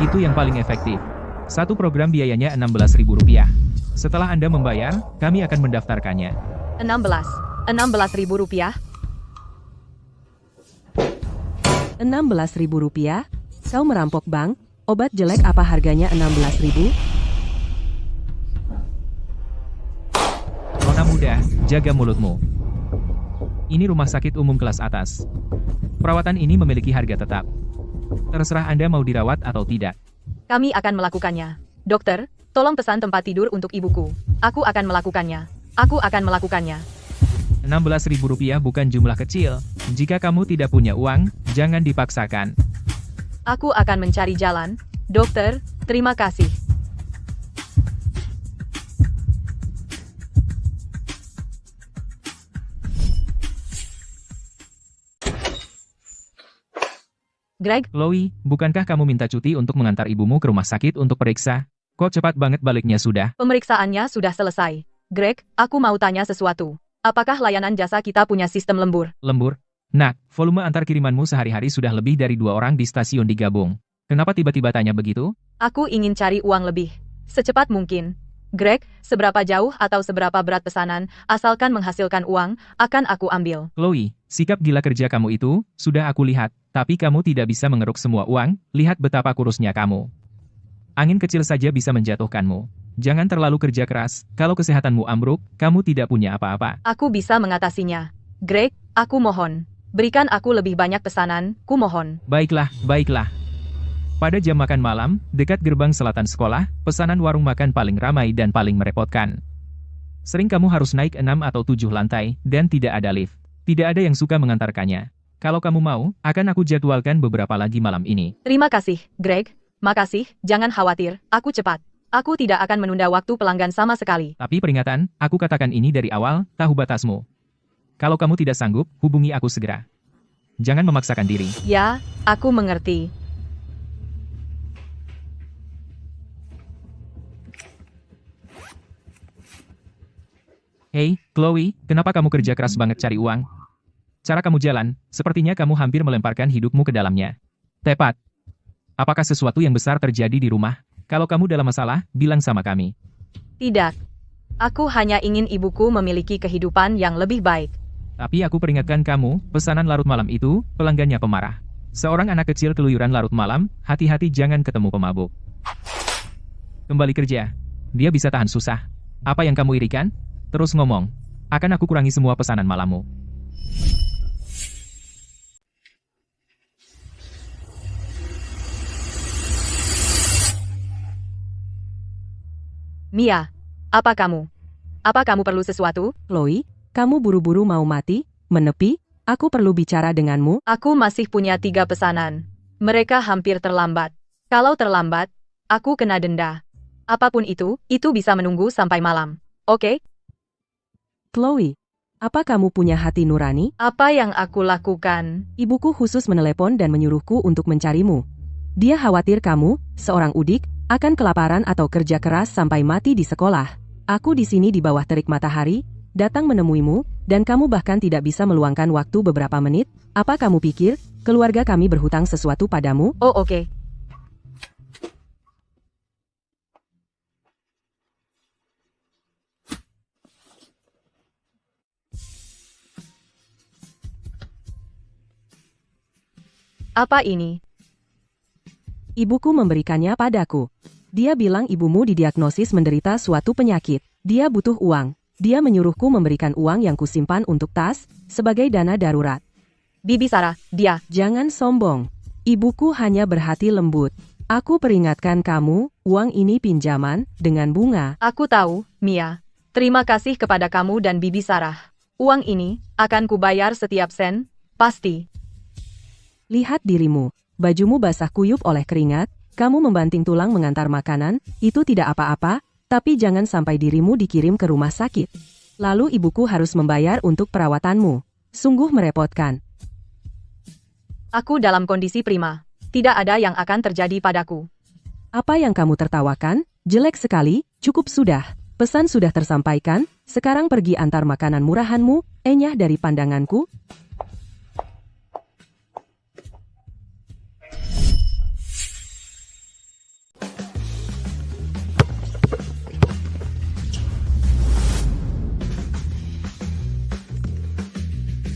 Itu yang paling efektif. Satu program biayanya Rp16.000. Setelah Anda membayar, kami akan mendaftarkannya. 16.000 rupiah? Rp16.000? Kau merampok bank? Obat jelek apa harganya 16.000? Nona muda, jaga mulutmu. Ini rumah sakit umum kelas atas. Perawatan ini memiliki harga tetap. Terserah Anda mau dirawat atau tidak. Kami akan melakukannya. Dokter, tolong pesan tempat tidur untuk ibuku. Aku akan melakukannya. Aku akan melakukannya. Rp16.000 bukan jumlah kecil. Jika kamu tidak punya uang, jangan dipaksakan. Aku akan mencari jalan. Dokter, terima kasih. Greg, Chloe, bukankah kamu minta cuti untuk mengantar ibumu ke rumah sakit untuk periksa? Kok cepat banget baliknya sudah? pemeriksaannya sudah selesai. Greg, aku mau tanya sesuatu. Apakah layanan jasa kita punya sistem lembur? Lembur? Nak, volume antar kirimanmu sehari-hari sudah lebih dari 2 orang di stasiun digabung. Kenapa tiba-tiba tanya begitu? Aku ingin cari uang lebih. Secepat mungkin. Greg, seberapa jauh atau seberapa berat pesanan, asalkan menghasilkan uang, akan aku ambil. Chloe, sikap gila kerja kamu itu, sudah aku lihat, tapi kamu tidak bisa mengeruk semua uang, lihat betapa kurusnya kamu. Angin kecil saja bisa menjatuhkanmu. Jangan terlalu kerja keras, kalau kesehatanmu ambruk, kamu tidak punya apa-apa. Aku bisa mengatasinya. Greg, aku mohon. Berikan aku lebih banyak pesanan, ku mohon. Baiklah, baiklah. Pada jam makan malam, dekat gerbang selatan sekolah, pesanan warung makan paling ramai dan paling merepotkan. Sering kamu harus naik 6 atau 7 lantai, dan tidak ada lift. Tidak ada yang suka mengantarkannya. Kalau kamu mau, akan aku jadwalkan beberapa lagi malam ini. Terima kasih, Greg. Makasih, jangan khawatir, aku cepat. Aku tidak akan menunda waktu pelanggan sama sekali. Tapi peringatan, aku katakan ini dari awal, tahu batasmu. Kalau kamu tidak sanggup, hubungi aku segera. Jangan memaksakan diri. Ya, aku mengerti. Hei, Chloe, kenapa kamu kerja keras banget cari uang? Cara kamu jalan, sepertinya kamu hampir melemparkan hidupmu ke dalamnya. Tepat. Apakah sesuatu yang besar terjadi di rumah? Kalau kamu dalam masalah, bilang sama kami. Tidak. Aku hanya ingin ibuku memiliki kehidupan yang lebih baik. Tapi aku peringatkan kamu, pesanan larut malam itu, pelanggannya pemarah. Seorang anak kecil keluyuran larut malam, hati-hati jangan ketemu pemabuk. Kembali kerja. Dia bisa tahan susah. Apa yang kamu irikan? Terus ngomong. Akan aku kurangi semua pesanan malammu. Mia, apa kamu? Apa kamu perlu sesuatu? Chloe, kamu buru-buru mau mati? Menepi? Aku perlu bicara denganmu. Aku masih punya 3 pesanan. Mereka hampir terlambat. Kalau terlambat, aku kena denda. Apapun itu bisa menunggu sampai malam. Oke? Chloe, apa kamu punya hati nurani? Apa yang aku lakukan? Ibuku khusus menelepon dan menyuruhku untuk mencarimu. Dia khawatir kamu, seorang udik, akan kelaparan atau kerja keras sampai mati di sekolah. Aku di sini di bawah terik matahari, datang menemuimu, dan kamu bahkan tidak bisa meluangkan waktu beberapa menit. Apa kamu pikir, keluarga kami berhutang sesuatu padamu? Oh oke. Apa ini? Ibuku memberikannya padaku. Dia bilang ibumu didiagnosis menderita suatu penyakit. Dia butuh uang. Dia menyuruhku memberikan uang yang kusimpan untuk tas, sebagai dana darurat. Bibi Sarah, dia. Jangan sombong. Ibuku hanya berhati lembut. Aku peringatkan kamu, uang ini pinjaman, dengan bunga. Aku tahu, Mia. Terima kasih kepada kamu dan Bibi Sarah. Uang ini akan kubayar setiap sen, pasti. Lihat dirimu. Bajumu basah kuyup oleh keringat, kamu membanting tulang mengantar makanan, itu tidak apa-apa, tapi jangan sampai dirimu dikirim ke rumah sakit. Lalu ibuku harus membayar untuk perawatanmu. Sungguh merepotkan. Aku dalam kondisi prima. Tidak ada yang akan terjadi padaku. Apa yang kamu tertawakan? Jelek sekali, cukup sudah. Pesan sudah tersampaikan, sekarang pergi antar makanan murahanmu, enyah dari pandanganku.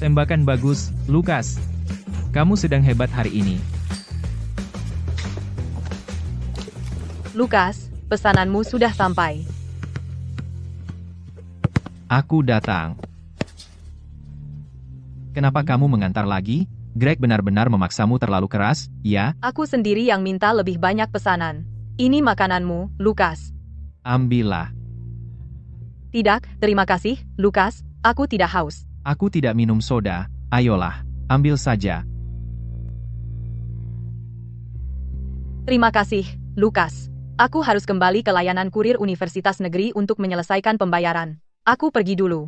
Tembakan bagus, Lukas. Kamu sedang hebat hari ini. Lukas, pesananmu sudah sampai. Aku datang. Kenapa kamu mengantar lagi? Greg benar-benar memaksamu terlalu keras, ya? Aku sendiri yang minta lebih banyak pesanan. Ini makananmu, Lukas. Ambillah. Tidak, terima kasih, Lukas. Aku tidak haus. Aku tidak minum soda. Ayolah, ambil saja. Terima kasih, Lukas. Aku harus kembali ke layanan kurir Universitas Negeri untuk menyelesaikan pembayaran. Aku pergi dulu.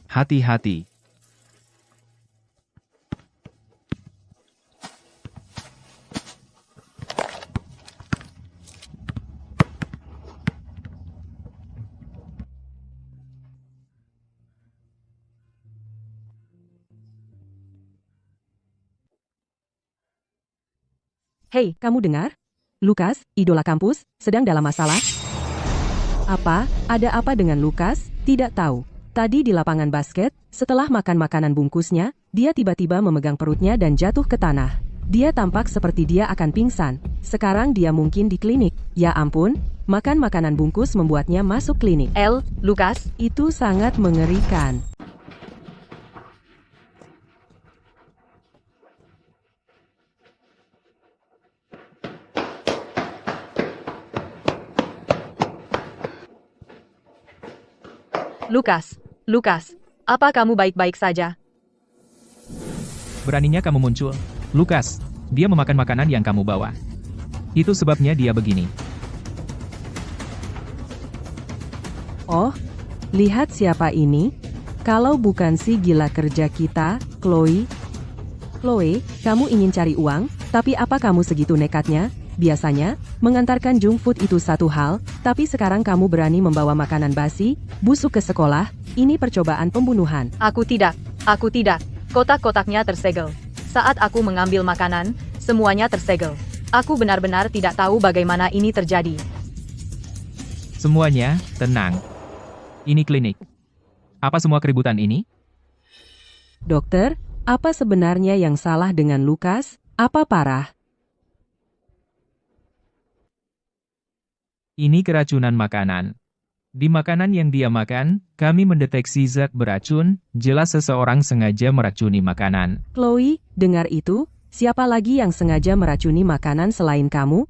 Hati-hati. Hei, kamu dengar? Lukas, idola kampus, sedang dalam masalah. Apa? Ada apa dengan Lukas? Tidak tahu. Tadi di lapangan basket, setelah makan makanan bungkusnya, dia tiba-tiba memegang perutnya dan jatuh ke tanah. Dia tampak seperti dia akan pingsan. Sekarang dia mungkin di klinik. Ya ampun, makan makanan bungkus membuatnya masuk klinik. Lukas, Itu sangat mengerikan. Lukas, apa kamu baik-baik saja? Beraninya kamu muncul. Lukas, dia memakan makanan yang kamu bawa. Itu sebabnya dia begini. Oh, lihat siapa ini? Kalau bukan si gila kerja kita, Chloe. Chloe, kamu ingin cari uang, tapi apa kamu segitu nekatnya? Biasanya, mengantarkan junk food itu satu hal, tapi sekarang kamu berani membawa makanan basi, busuk ke sekolah, ini percobaan pembunuhan. Aku tidak. Kotak-kotaknya tersegel. Saat aku mengambil makanan, semuanya tersegel. Aku benar-benar tidak tahu bagaimana ini terjadi. Semuanya, tenang. Ini klinik. Apa semua keributan ini? Dokter, apa sebenarnya yang salah dengan Lukas? Apa parah? Ini keracunan makanan. Di makanan yang dia makan, kami mendeteksi zat beracun, jelas seseorang sengaja meracuni makanan. Chloe, dengar itu? Siapa lagi yang sengaja meracuni makanan selain kamu?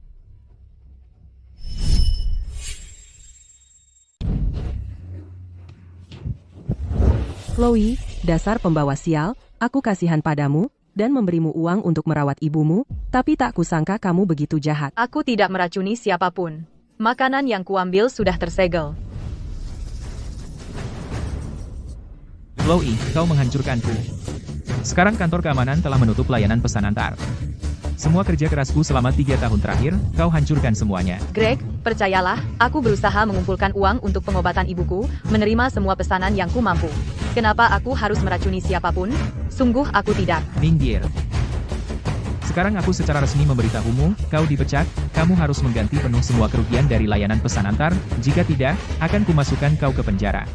Chloe, dasar pembawa sial, aku kasihan padamu, dan memberimu uang untuk merawat ibumu, tapi tak kusangka kamu begitu jahat. Aku tidak meracuni siapapun. Makanan yang kuambil sudah tersegel. Chloe, kau menghancurkanku. Sekarang kantor keamanan telah menutup layanan pesan antar. Semua kerja kerasku selama 3 tahun terakhir, kau hancurkan semuanya. Greg, percayalah, aku berusaha mengumpulkan uang untuk pengobatan ibuku, menerima semua pesanan yang ku mampu. Kenapa aku harus meracuni siapapun? Sungguh aku tidak. Minggir. Sekarang aku secara resmi memberitahumu, kau dipecat, kamu harus mengganti penuh semua kerugian dari layanan pesan antar, jika tidak, akan kumasukkan kau ke penjara.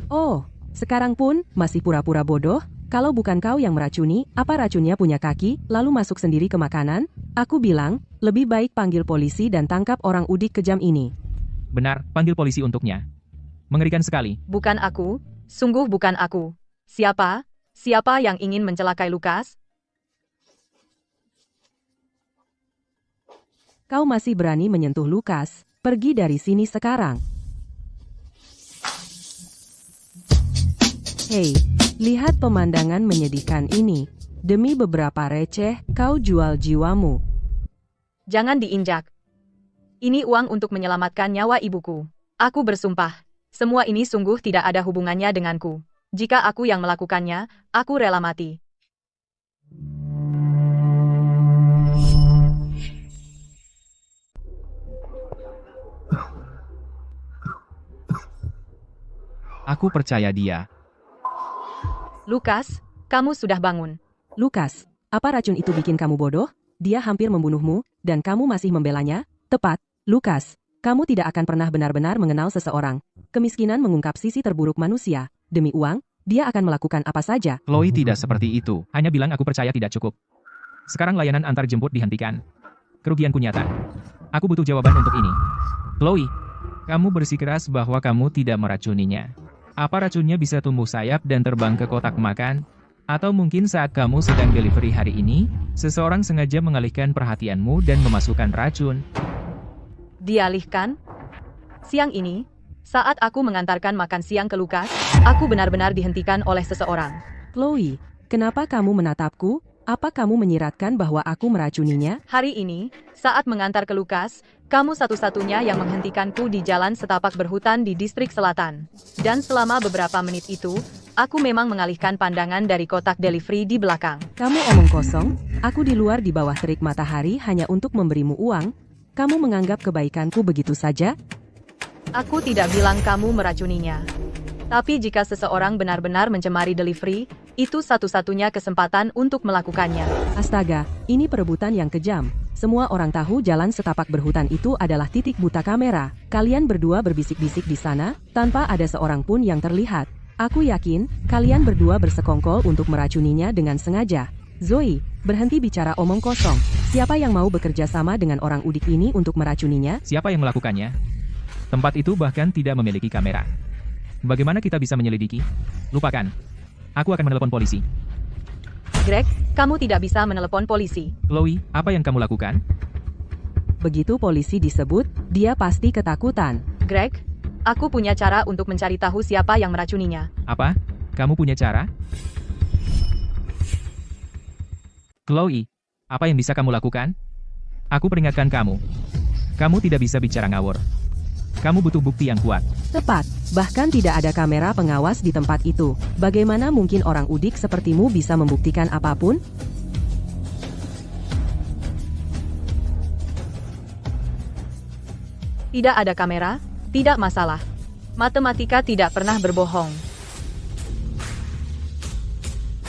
Oh, Sekarang pun, masih pura-pura bodoh? Kalau bukan kau yang meracuni, apa racunnya punya kaki, lalu masuk sendiri ke makanan? Aku bilang, lebih baik panggil polisi dan tangkap orang udik kejam ini. Benar, panggil polisi untuknya. Mengerikan sekali. Bukan aku, sungguh bukan aku. Siapa? Siapa yang ingin mencelakai Lukas? Kau masih berani menyentuh Lukas? Pergi dari sini sekarang. Hei, lihat pemandangan menyedihkan ini. Demi beberapa receh, kau jual jiwamu. Jangan diinjak. Ini uang untuk menyelamatkan nyawa ibuku. Aku bersumpah, semua ini sungguh tidak ada hubungannya denganku. Jika aku yang melakukannya, aku rela mati. Aku percaya dia. Lukas, kamu sudah bangun. Lukas, apa racun itu bikin kamu bodoh? Dia hampir membunuhmu, dan kamu masih membelanya? Tepat, Lukas. Kamu tidak akan pernah benar-benar mengenal seseorang. Kemiskinan mengungkap sisi terburuk manusia. Demi uang, dia akan melakukan apa saja. Chloe tidak seperti itu. Hanya bilang aku percaya tidak cukup. Sekarang layanan antar jemput dihentikan. Kerugianku nyata. Aku butuh jawaban untuk ini. Chloe, kamu bersikeras bahwa kamu tidak meracuninya. Apa racunnya bisa tumbuh sayap dan terbang ke kotak makan? Atau mungkin saat kamu sedang delivery hari ini, seseorang sengaja mengalihkan perhatianmu dan memasukkan racun. Dialihkan? Siang ini, saat aku mengantarkan makan siang ke Lukas, aku benar-benar dihentikan oleh seseorang. Chloe, kenapa kamu menatapku? Apa kamu menyiratkan bahwa aku meracuninya? Hari ini, saat mengantar ke Lukas, kamu satu-satunya yang menghentikanku di jalan setapak berhutan di distrik selatan. Dan selama beberapa menit itu, aku memang mengalihkan pandangan dari kotak delivery di belakang. Kamu omong kosong, aku di luar di bawah terik matahari hanya untuk memberimu uang. Kamu menganggap kebaikanku begitu saja? Aku tidak bilang kamu meracuninya. Tapi jika seseorang benar-benar mencemari delivery, itu satu-satunya kesempatan untuk melakukannya. Astaga, ini perebutan yang kejam. Semua orang tahu jalan setapak berhutan itu adalah titik buta kamera. Kalian berdua berbisik-bisik di sana, tanpa ada seorang pun yang terlihat. Aku yakin, kalian berdua bersekongkol untuk meracuninya dengan sengaja. Zoe, berhenti bicara omong kosong. Siapa yang mau bekerja sama dengan orang udik ini untuk meracuninya? Siapa yang melakukannya? Tempat itu bahkan tidak memiliki kamera. Bagaimana kita bisa menyelidiki? Lupakan. Aku akan menelepon polisi. Greg, kamu tidak bisa menelepon polisi. Chloe, apa yang kamu lakukan? Begitu polisi disebut, dia pasti ketakutan. Greg, aku punya cara untuk mencari tahu siapa yang meracuninya. Apa? Kamu punya cara? Chloe, apa yang bisa kamu lakukan? Aku peringatkan kamu. Kamu tidak bisa bicara ngawur. Kamu butuh bukti yang kuat. Tepat, bahkan tidak ada kamera pengawas di tempat itu. Bagaimana mungkin orang udik sepertimu bisa membuktikan apapun? Tidak ada kamera? Tidak masalah. Matematika tidak pernah berbohong.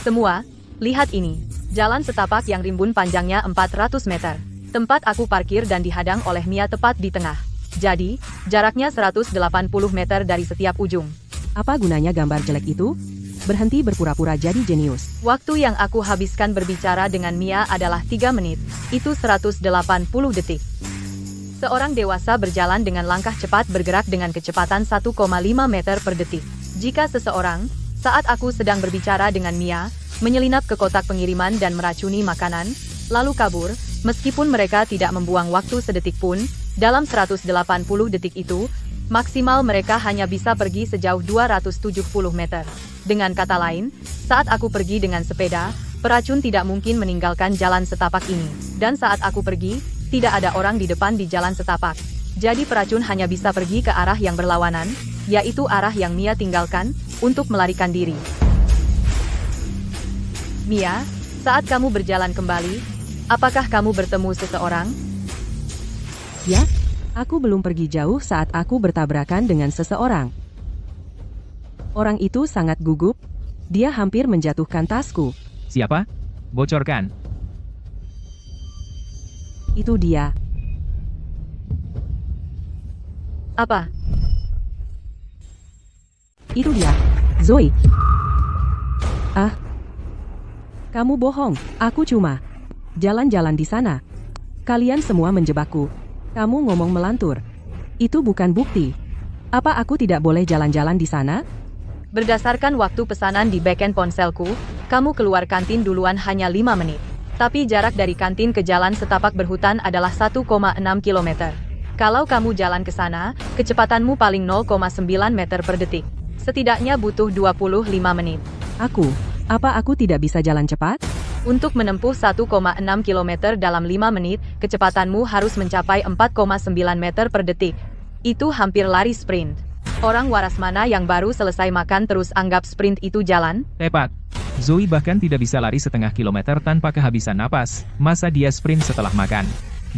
Semua, lihat ini. Jalan setapak yang rimbun panjangnya 400 meter. Tempat aku parkir dan dihadang oleh Mia tepat di tengah. Jadi, jaraknya 180 meter dari setiap ujung. Apa gunanya gambar jelek itu? Berhenti berpura-pura jadi jenius. Waktu yang aku habiskan berbicara dengan Mia adalah 3 menit. Itu 180 detik. Seorang dewasa berjalan dengan langkah cepat bergerak dengan kecepatan 1,5 meter per detik. Jika seseorang, saat aku sedang berbicara dengan Mia, menyelinap ke kotak pengiriman dan meracuni makanan, lalu kabur, meskipun mereka tidak membuang waktu sedetik pun, dalam 180 detik itu, maksimal mereka hanya bisa pergi sejauh 270 meter. Dengan kata lain, saat aku pergi dengan sepeda, peracun tidak mungkin meninggalkan jalan setapak ini. Dan saat aku pergi, tidak ada orang di depan di jalan setapak. Jadi peracun hanya bisa pergi ke arah yang berlawanan, yaitu arah yang Mia tinggalkan, untuk melarikan diri. Mia, saat kamu berjalan kembali, apakah kamu bertemu seseorang? Ya, aku belum pergi jauh saat aku bertabrakan dengan seseorang. Orang itu sangat gugup. Dia hampir menjatuhkan tasku. Siapa? Bocorkan. Itu dia. Apa? Itu dia. Zoe. Ah. Kamu bohong, aku cuma jalan-jalan di sana. Kalian semua menjebakku. Kamu ngomong melantur. Itu bukan bukti. Apa aku tidak boleh jalan-jalan di sana? Berdasarkan waktu pesanan di backend ponselku, kamu keluar kantin duluan hanya 5 menit. Tapi jarak dari kantin ke jalan setapak berhutan adalah 1,6 km. Kalau kamu jalan ke sana, kecepatanmu paling 0,9 meter per detik. Setidaknya butuh 25 menit. Apa aku tidak bisa jalan cepat? Untuk menempuh 1,6 km dalam 5 menit, kecepatanmu harus mencapai 4,9 meter per detik. Itu hampir lari sprint. Orang waras mana yang baru selesai makan terus anggap sprint itu jalan? Tepat. Zoe bahkan tidak bisa lari setengah kilometer tanpa kehabisan napas. Masa dia sprint setelah makan?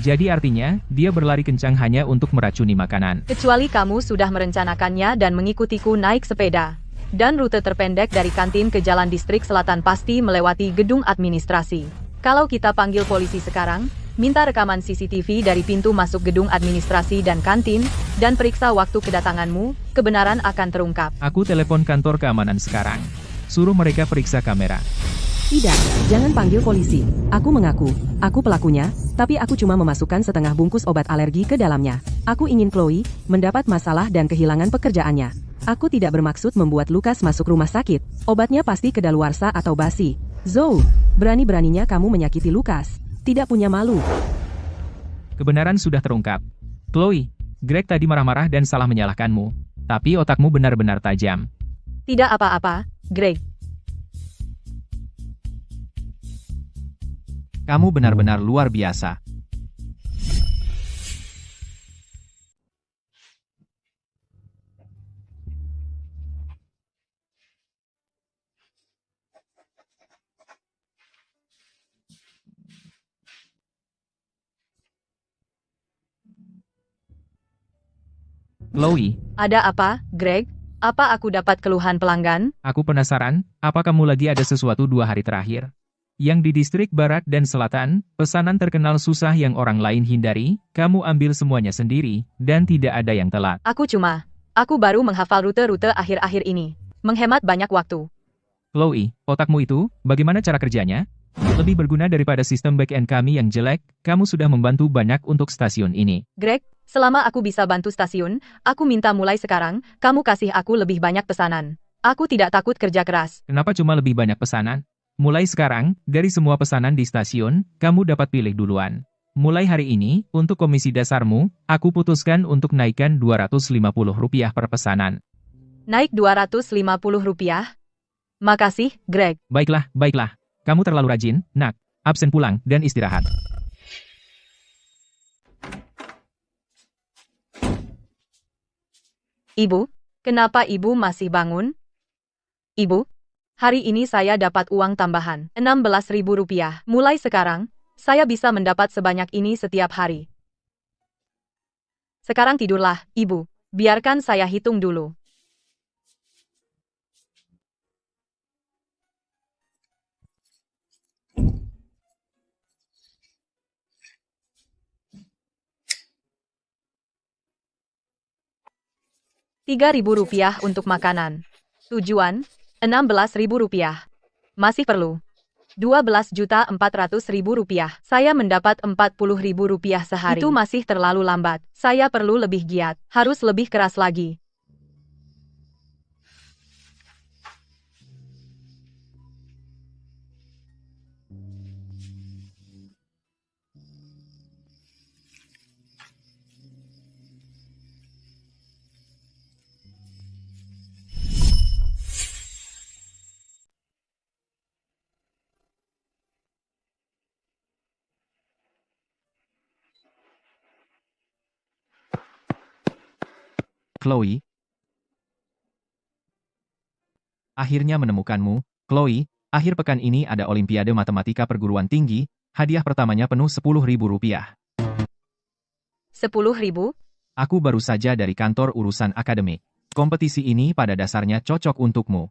Jadi artinya, dia berlari kencang hanya untuk meracuni makanan. Kecuali kamu sudah merencanakannya dan mengikutiku naik sepeda. Dan rute terpendek dari kantin ke jalan distrik selatan pasti melewati gedung administrasi. Kalau kita panggil polisi sekarang, minta rekaman CCTV dari pintu masuk gedung administrasi dan kantin, dan periksa waktu kedatanganmu, kebenaran akan terungkap. Aku telepon kantor keamanan sekarang. Suruh mereka periksa kamera. Tidak, jangan panggil polisi. Aku mengaku, aku pelakunya, tapi aku cuma memasukkan setengah bungkus obat alergi ke dalamnya. Aku ingin Chloe mendapat masalah dan kehilangan pekerjaannya. Aku tidak bermaksud membuat Lukas masuk rumah sakit. Obatnya pasti kedaluarsa atau basi. Zoe, berani-beraninya kamu menyakiti Lukas. Tidak punya malu. Kebenaran sudah terungkap. Chloe, Greg tadi marah-marah dan salah menyalahkanmu. Tapi otakmu benar-benar tajam. Tidak apa-apa, Greg. Kamu benar-benar luar biasa. Chloe, Ada apa, Greg? Apa aku dapat keluhan pelanggan? aku penasaran, apa kamu lagi ada sesuatu 2 hari terakhir? Yang di distrik barat dan selatan, pesanan terkenal susah yang orang lain hindari, kamu ambil semuanya sendiri, dan tidak ada yang telat. Aku baru menghafal rute-rute akhir-akhir ini. Menghemat banyak waktu. Chloe, otakmu itu, bagaimana cara kerjanya? Lebih berguna daripada sistem back-end kami yang jelek, kamu sudah membantu banyak untuk stasiun ini. Greg, selama aku bisa bantu stasiun, aku minta mulai sekarang, kamu kasih aku lebih banyak pesanan. Aku tidak takut kerja keras. Kenapa cuma lebih banyak pesanan? Mulai sekarang, dari semua pesanan di stasiun, kamu dapat pilih duluan. Mulai hari ini, untuk komisi dasarmu, aku putuskan untuk naikkan Rp250 per pesanan. Naik Rp250? Makasih, Greg. Baiklah, baiklah. Kamu terlalu rajin, nak. Absen pulang, dan istirahat. Ibu, kenapa ibu masih bangun? Ibu, hari ini saya dapat uang tambahan, Rp16.000. Mulai sekarang, saya bisa mendapat sebanyak ini setiap hari. Sekarang tidurlah, ibu. Biarkan saya hitung dulu. Rp3.000 untuk makanan. Tujuan, Rp16.000. Masih perlu. Rp12.400.000. Saya mendapat Rp40.000 sehari. Itu masih terlalu lambat. Saya perlu lebih giat. Harus lebih keras lagi. Chloe. Akhirnya menemukanmu, Chloe. Akhir pekan ini ada Olimpiade Matematika Perguruan Tinggi, hadiah pertamanya penuh Rp10.000. 10.000? Aku baru saja dari kantor urusan akademik. Kompetisi ini pada dasarnya cocok untukmu.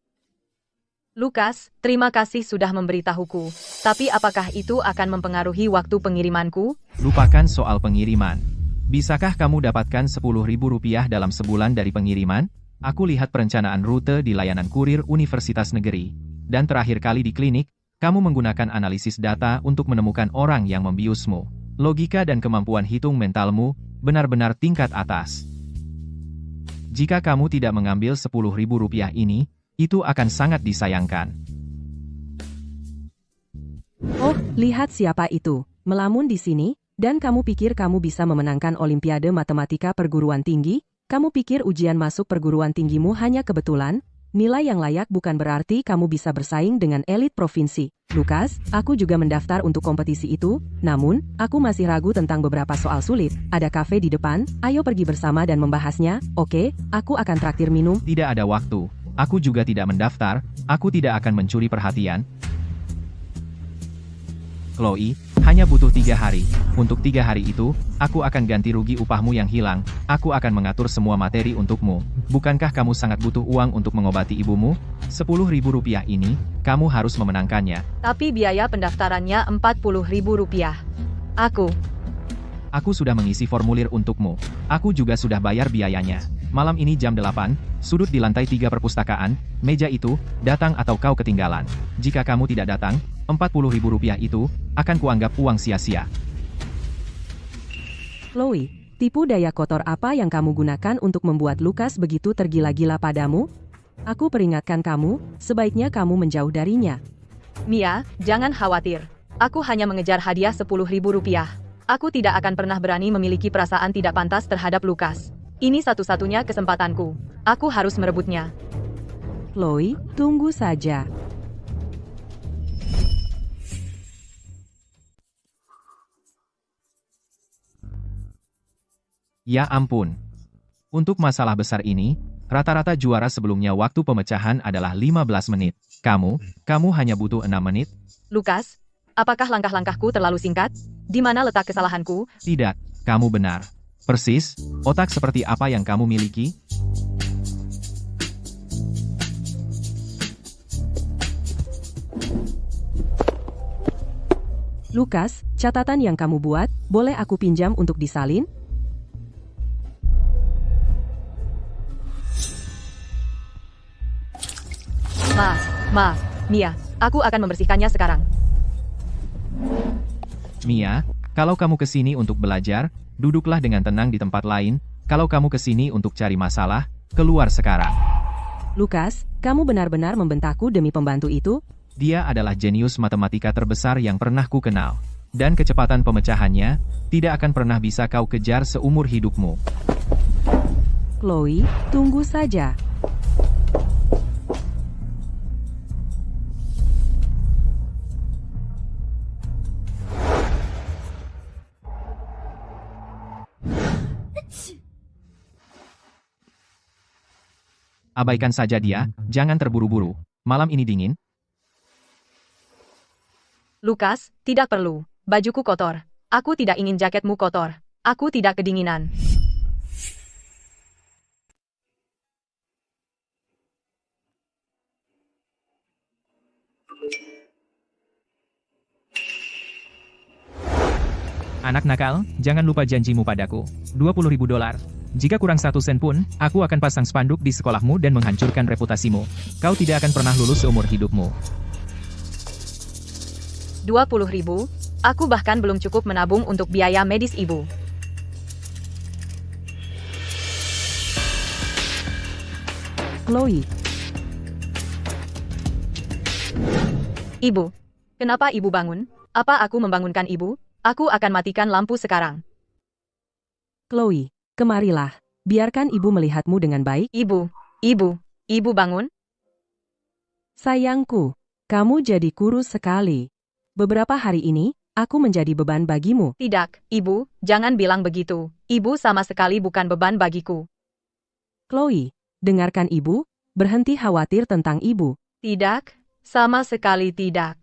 Lukas, terima kasih sudah memberitahuku. Tapi apakah itu akan mempengaruhi waktu pengirimanku? Lupakan soal pengiriman. Bisakah kamu dapatkan Rp10.000 dalam sebulan dari pengiriman? Aku lihat perencanaan rute di layanan kurir Universitas Negeri. Dan terakhir kali di klinik, kamu menggunakan analisis data untuk menemukan orang yang membiusmu. Logika dan kemampuan hitung mentalmu benar-benar tingkat atas. Jika kamu tidak mengambil Rp10.000 ini, itu akan sangat disayangkan. Oh, lihat siapa itu, melamun di sini, dan kamu pikir kamu bisa memenangkan Olimpiade Matematika Perguruan Tinggi? Kamu pikir ujian masuk perguruan tinggimu hanya kebetulan? Nilai yang layak bukan berarti kamu bisa bersaing dengan elit provinsi. Lukas, aku juga mendaftar untuk kompetisi itu, namun, aku masih ragu tentang beberapa soal sulit. Ada kafe di depan, ayo pergi bersama dan membahasnya, oke? Aku akan traktir minum. Tidak ada waktu. Aku juga tidak mendaftar, aku tidak akan mencuri perhatian. Chloe, hanya butuh 3 hari. Untuk 3 hari itu, aku akan ganti rugi upahmu yang hilang. Aku akan mengatur semua materi untukmu. Bukankah kamu sangat butuh uang untuk mengobati ibumu? Rp10.000 ini, kamu harus memenangkannya. Tapi biaya pendaftarannya Rp40.000. Aku sudah mengisi formulir untukmu. Aku juga sudah bayar biayanya. Malam ini jam 8, sudut di lantai 3 perpustakaan, meja itu, datang atau kau ketinggalan. Jika kamu tidak datang, Rp40.000 itu, akan kuanggap uang sia-sia. Chloe, tipu daya kotor apa yang kamu gunakan untuk membuat Lukas begitu tergila-gila padamu? Aku peringatkan kamu, sebaiknya kamu menjauh darinya. Mia, jangan khawatir. Aku hanya mengejar hadiah Rp10.000. Aku tidak akan pernah berani memiliki perasaan tidak pantas terhadap Lukas. Ini satu-satunya kesempatanku. Aku harus merebutnya. Chloe, tunggu saja. Ya ampun. Untuk masalah besar ini, rata-rata juara sebelumnya waktu pemecahan adalah 15 menit. Kamu hanya butuh 6 menit? Lukas, apakah langkah-langkahku terlalu singkat? Di mana letak kesalahanku? Tidak, kamu benar. Persis, otak seperti apa yang kamu miliki? Lukas, catatan yang kamu buat, boleh aku pinjam untuk disalin? Maaf, Mia, aku akan membersihkannya sekarang. Mia, kalau kamu kesini untuk belajar, duduklah dengan tenang di tempat lain. Kalau kamu kesini untuk cari masalah, keluar sekarang. Lukas, kamu benar-benar membentakku demi pembantu itu? Dia adalah jenius matematika terbesar yang pernah ku kenal. Dan kecepatan pemecahannya, tidak akan pernah bisa kau kejar seumur hidupmu. Chloe, tunggu saja. Abaikan saja dia, jangan terburu-buru. Malam ini dingin. Lukas, tidak perlu. Bajuku kotor. Aku tidak ingin jaketmu kotor. Aku tidak kedinginan. Anak nakal, jangan lupa janjimu padaku. $20.000. Jika kurang 1 sen pun, aku akan pasang spanduk di sekolahmu dan menghancurkan reputasimu. Kau tidak akan pernah lulus seumur hidupmu. 20.000? Aku bahkan belum cukup menabung untuk biaya medis ibu. Chloe, Ibu. Kenapa ibu bangun? Apa aku membangunkan ibu? Aku akan matikan lampu sekarang. Chloe, kemarilah. Biarkan ibu melihatmu dengan baik. Ibu bangun? Sayangku, kamu jadi kurus sekali. Beberapa hari ini, aku menjadi beban bagimu. Tidak, ibu, jangan bilang begitu. Ibu sama sekali bukan beban bagiku. Chloe, dengarkan ibu, berhenti khawatir tentang ibu. Tidak, sama sekali tidak.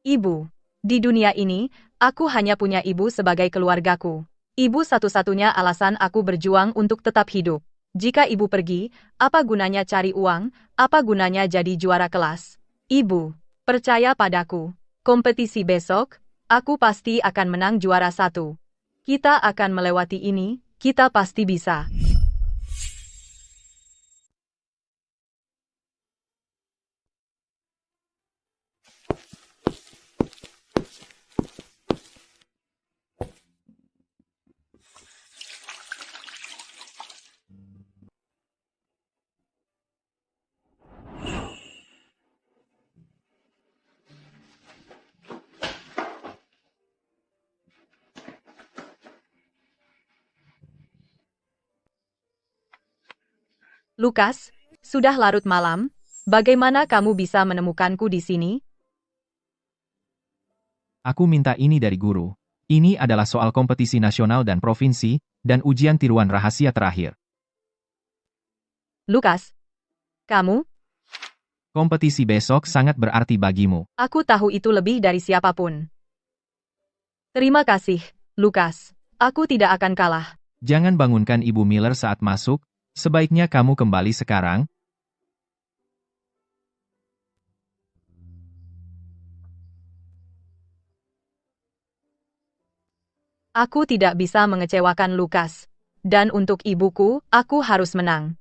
Ibu, di dunia ini, aku hanya punya ibu sebagai keluargaku. Ibu satu-satunya alasan aku berjuang untuk tetap hidup. Jika ibu pergi, apa gunanya cari uang, apa gunanya jadi juara kelas? Ibu, percaya padaku. Kompetisi besok, aku pasti akan menang juara 1. Kita akan melewati ini, kita pasti bisa. Lukas, sudah larut malam. Bagaimana kamu bisa menemukanku di sini? Aku minta ini dari guru. Ini adalah soal kompetisi nasional dan provinsi, dan ujian tiruan rahasia terakhir. Lukas, kamu? Kompetisi besok sangat berarti bagimu. Aku tahu itu lebih dari siapapun. Terima kasih, Lukas. Aku tidak akan kalah. Jangan bangunkan Ibu Miller saat masuk, sebaiknya kamu kembali sekarang. Aku tidak bisa mengecewakan Lukas. Dan untuk ibuku, aku harus menang.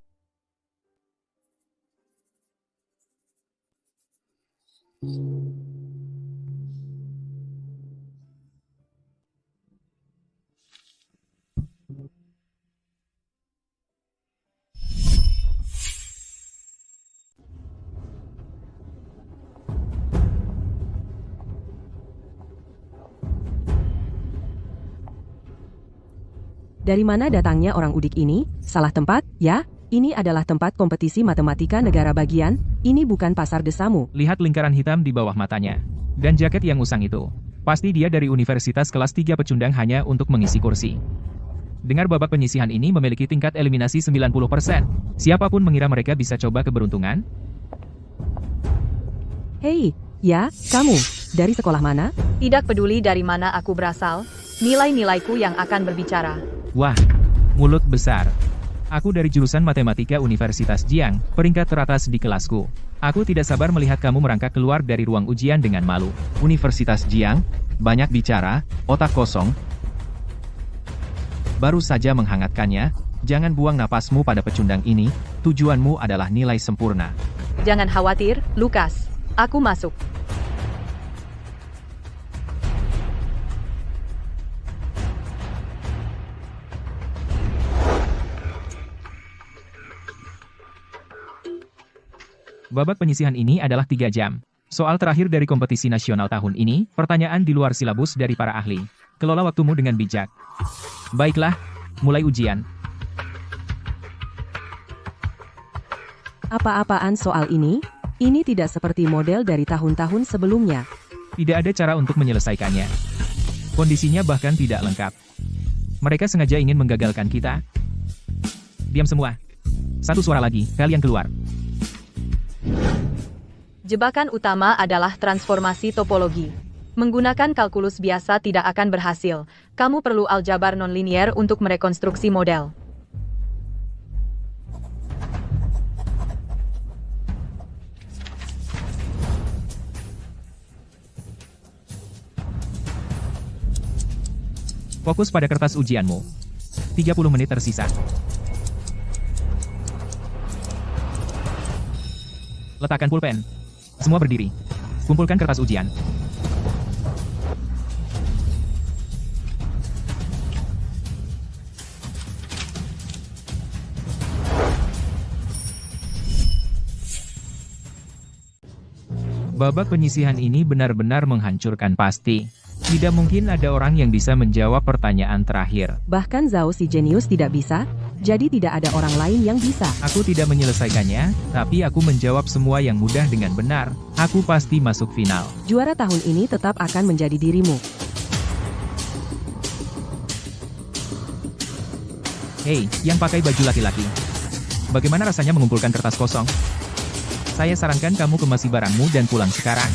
Dari mana datangnya orang udik ini? Salah tempat, ya? Ini adalah tempat kompetisi matematika negara bagian, ini bukan pasar desamu. Lihat lingkaran hitam di bawah matanya. Dan jaket yang usang itu. Pasti dia dari universitas kelas 3 pecundang hanya untuk mengisi kursi. Dengar babak penyisihan ini memiliki tingkat eliminasi 90%. Siapapun mengira mereka bisa coba keberuntungan? Hei, ya, kamu, dari sekolah mana? Tidak peduli dari mana aku berasal, nilai-nilaiku yang akan berbicara. Wah, mulut besar. Aku dari jurusan Matematika Universitas Jiang, peringkat teratas di kelasku. Aku tidak sabar melihat kamu merangkak keluar dari ruang ujian dengan malu. Universitas Jiang, banyak bicara, otak kosong. Baru saja menghangatkannya, jangan buang napasmu pada pecundang ini, tujuanmu adalah nilai sempurna. Jangan khawatir, Lukas. Aku masuk. Babak penyisihan ini adalah 3 jam. Soal terakhir dari kompetisi nasional tahun ini, pertanyaan di luar silabus dari para ahli. Kelola waktumu dengan bijak. Baiklah, mulai ujian. Apa-apaan soal ini? Ini tidak seperti model dari tahun-tahun sebelumnya. Tidak ada cara untuk menyelesaikannya. Kondisinya bahkan tidak lengkap. Mereka sengaja ingin menggagalkan kita. Diam semua. Satu suara lagi, kalian keluar. Jebakan utama adalah transformasi topologi. Menggunakan kalkulus biasa tidak akan berhasil. Kamu perlu aljabar nonlinier untuk merekonstruksi model. Fokus pada kertas ujianmu. 30 menit tersisa. Letakkan pulpen. Semua berdiri. Kumpulkan kertas ujian. Babak penyisihan ini benar-benar menghancurkan pasti. Tidak mungkin ada orang yang bisa menjawab pertanyaan terakhir. Bahkan Zhao si jenius tidak bisa, jadi tidak ada orang lain yang bisa. Aku tidak menyelesaikannya, tapi aku menjawab semua yang mudah dengan benar. Aku pasti masuk final. Juara tahun ini tetap akan menjadi dirimu. Hei, yang pakai baju laki-laki. Bagaimana rasanya mengumpulkan kertas kosong? Saya sarankan kamu kemasi barangmu dan pulang sekarang.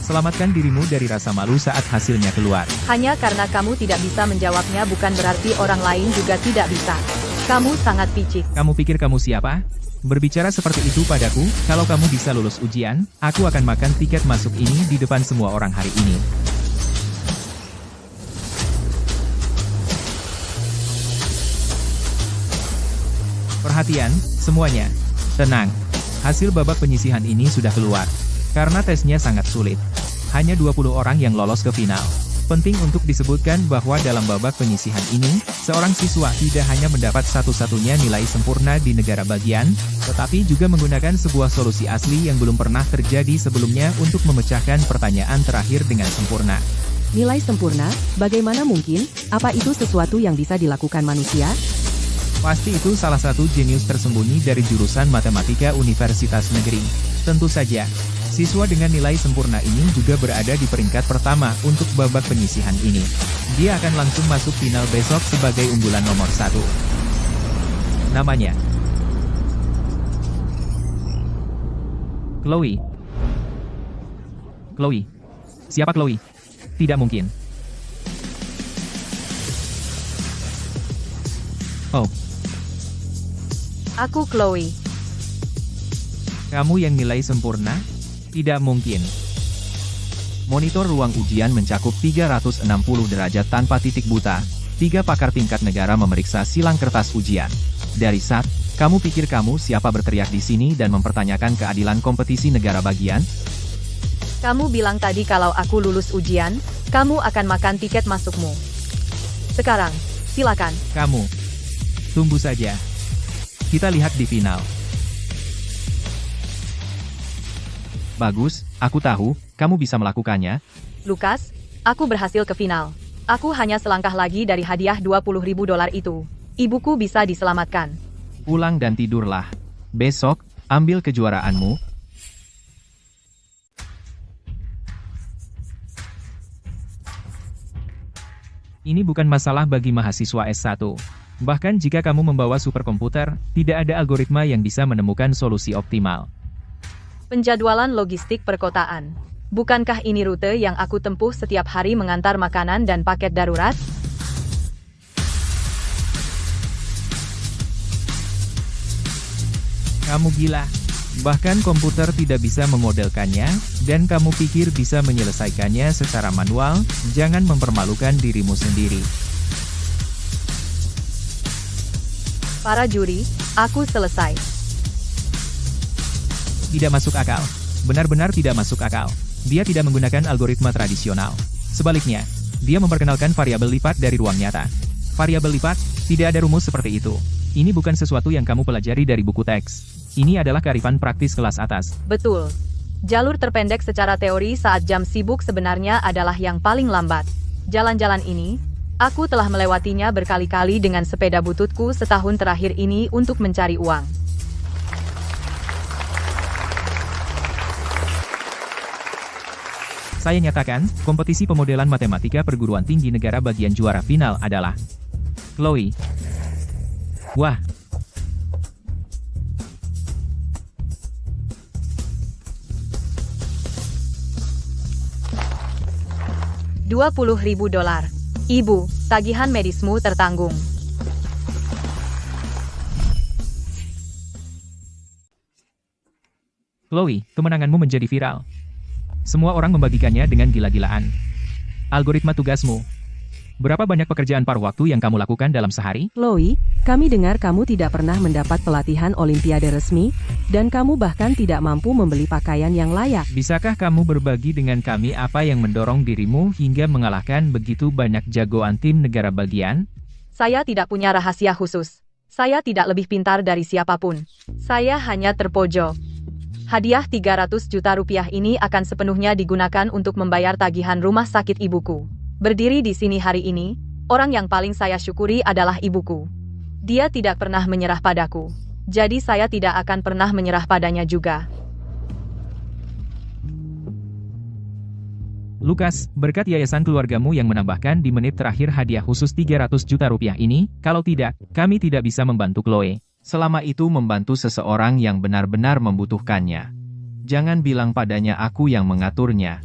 Selamatkan dirimu dari rasa malu saat hasilnya keluar. Hanya karena kamu tidak bisa menjawabnya bukan berarti orang lain juga tidak bisa. Kamu sangat picik. Kamu pikir kamu siapa? Berbicara seperti itu padaku, kalau kamu bisa lulus ujian, aku akan makan tiket masuk ini di depan semua orang hari ini. Perhatian, semuanya. Tenang. Hasil babak penyisihan ini sudah keluar. Karena tesnya sangat sulit. Hanya 20 orang yang lolos ke final. Penting untuk disebutkan bahwa dalam babak penyisihan ini, seorang siswa tidak hanya mendapat satu-satunya nilai sempurna di negara bagian, tetapi juga menggunakan sebuah solusi asli yang belum pernah terjadi sebelumnya untuk memecahkan pertanyaan terakhir dengan sempurna. Nilai sempurna, bagaimana mungkin? Apa itu sesuatu yang bisa dilakukan manusia? Pasti itu salah satu jenius tersembunyi dari jurusan Matematika Universitas Negeri. Tentu saja, siswa dengan nilai sempurna ini juga berada di peringkat pertama untuk babak penyisihan ini. Dia akan langsung masuk final besok sebagai unggulan nomor 1. Namanya Chloe. Chloe. Siapa Chloe? Tidak mungkin. Oh, Aku Chloe. kamu yang nilai sempurna? Tidak mungkin. Monitor ruang ujian mencakup 360 derajat tanpa titik buta. 3 pakar tingkat negara memeriksa silang kertas ujian. Dari saat, kamu pikir kamu siapa berteriak di sini dan mempertanyakan keadilan kompetisi negara bagian? Kamu bilang tadi kalau aku lulus ujian, kamu akan makan tiket masukmu. Sekarang, silakan. Kamu. Tunggu saja. Kita lihat di final. Bagus, aku tahu, kamu bisa melakukannya. Lukas, aku berhasil ke final. Aku hanya selangkah lagi dari hadiah $20.000 itu. Ibuku bisa diselamatkan. Pulang dan tidurlah. Besok, ambil kejuaraanmu. Ini bukan masalah bagi mahasiswa S1. Bahkan jika kamu membawa superkomputer, tidak ada algoritma yang bisa menemukan solusi optimal. Penjadwalan logistik perkotaan. Bukankah ini rute yang aku tempuh setiap hari mengantar makanan dan paket darurat? Kamu gila. Bahkan komputer tidak bisa memodelkannya, dan kamu pikir bisa menyelesaikannya secara manual, jangan mempermalukan dirimu sendiri. Para juri, aku selesai. Tidak masuk akal. Benar-benar tidak masuk akal. Dia tidak menggunakan algoritma tradisional. Sebaliknya, dia memperkenalkan variabel lipat dari ruang nyata. Variabel lipat, tidak ada rumus seperti itu. Ini bukan sesuatu yang kamu pelajari dari buku teks. Ini adalah kearifan praktis kelas atas. Betul. Jalur terpendek secara teori saat jam sibuk sebenarnya adalah yang paling lambat. Jalan-jalan ini, aku telah melewatinya berkali-kali dengan sepeda bututku setahun terakhir ini untuk mencari uang. Saya nyatakan, kompetisi pemodelan matematika perguruan tinggi negara bagian juara final adalah Chloe. Wah. $20.000. Ibu, tagihan medismu tertanggung. Chloe, kemenanganmu menjadi viral. Semua orang membagikannya dengan gila-gilaan. Algoritma tugasmu. Berapa banyak pekerjaan paruh waktu yang kamu lakukan dalam sehari? Chloe, kami dengar kamu tidak pernah mendapat pelatihan olimpiade resmi, dan kamu bahkan tidak mampu membeli pakaian yang layak. Bisakah kamu berbagi dengan kami apa yang mendorong dirimu hingga mengalahkan begitu banyak jagoan tim negara bagian? Saya tidak punya rahasia khusus. Saya tidak lebih pintar dari siapapun. Saya hanya terpojok. Hadiah 300 juta rupiah ini akan sepenuhnya digunakan untuk membayar tagihan rumah sakit ibuku. Berdiri di sini hari ini, orang yang paling saya syukuri adalah ibuku. Dia tidak pernah menyerah padaku. Jadi saya tidak akan pernah menyerah padanya juga. Lukas, berkat yayasan keluargamu yang menambahkan di menit terakhir hadiah khusus 300 juta rupiah ini, kalau tidak, kami tidak bisa membantu Chloe. Selama itu membantu seseorang yang benar-benar membutuhkannya. Jangan bilang padanya aku yang mengaturnya.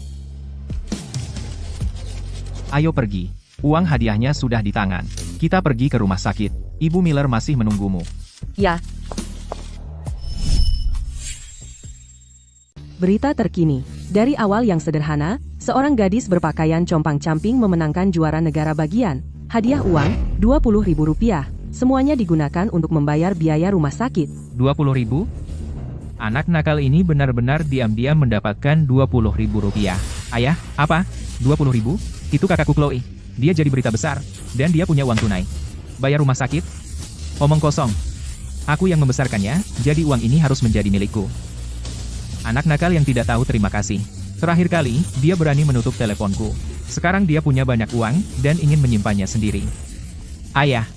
Ayo pergi. Uang hadiahnya sudah di tangan. Kita pergi ke rumah sakit. Ibu Miller masih menunggumu. Ya, Berita terkini. Dari awal yang sederhana, seorang gadis berpakaian compang-camping memenangkan juara negara bagian. Hadiah uang, Rp20.000. Semuanya digunakan untuk membayar biaya rumah sakit. 20.000? Anak nakal ini benar-benar diam-diam mendapatkan 20.000 rupiah. Ayah, apa? 20.000? Itu kakakku Chloe. Dia jadi berita besar. Dan dia punya uang tunai. Bayar rumah sakit? Omong kosong. Aku yang membesarkannya, jadi uang ini harus menjadi milikku. Anak nakal yang tidak tahu terima kasih. Terakhir kali, dia berani menutup teleponku. Sekarang dia punya banyak uang, dan ingin menyimpannya sendiri. Ayah.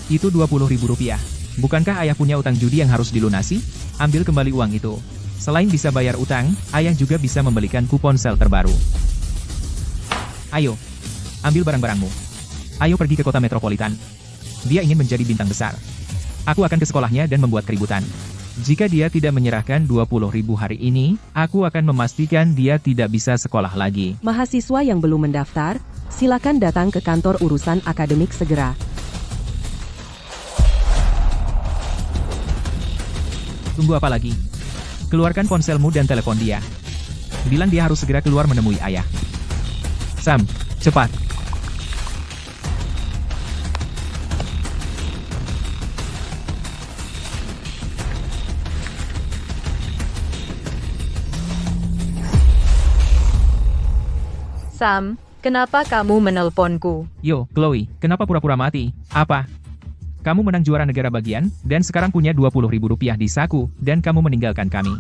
Itu 20.000 rupiah. Bukankah ayah punya utang judi yang harus dilunasi? Ambil kembali uang itu. Selain bisa bayar utang, ayah juga bisa membelikan kupon sel terbaru. Ayo, ambil barang-barangmu. Ayo pergi ke kota metropolitan. Dia ingin menjadi bintang besar. Aku akan ke sekolahnya dan membuat keributan. Jika dia tidak menyerahkan 20.000 hari ini, aku akan memastikan dia tidak bisa sekolah lagi. Mahasiswa yang belum mendaftar, silakan datang ke kantor urusan akademik segera. Tunggu apa lagi? Keluarkan ponselmu dan telepon dia. Bilang dia harus segera keluar menemui ayah. Sam, cepat. Sam, kenapa kamu menelponku? Yo, Chloe, kenapa pura-pura mati? Apa? Kamu menang juara negara bagian, dan sekarang punya 20.000 rupiah di saku, dan kamu meninggalkan kami.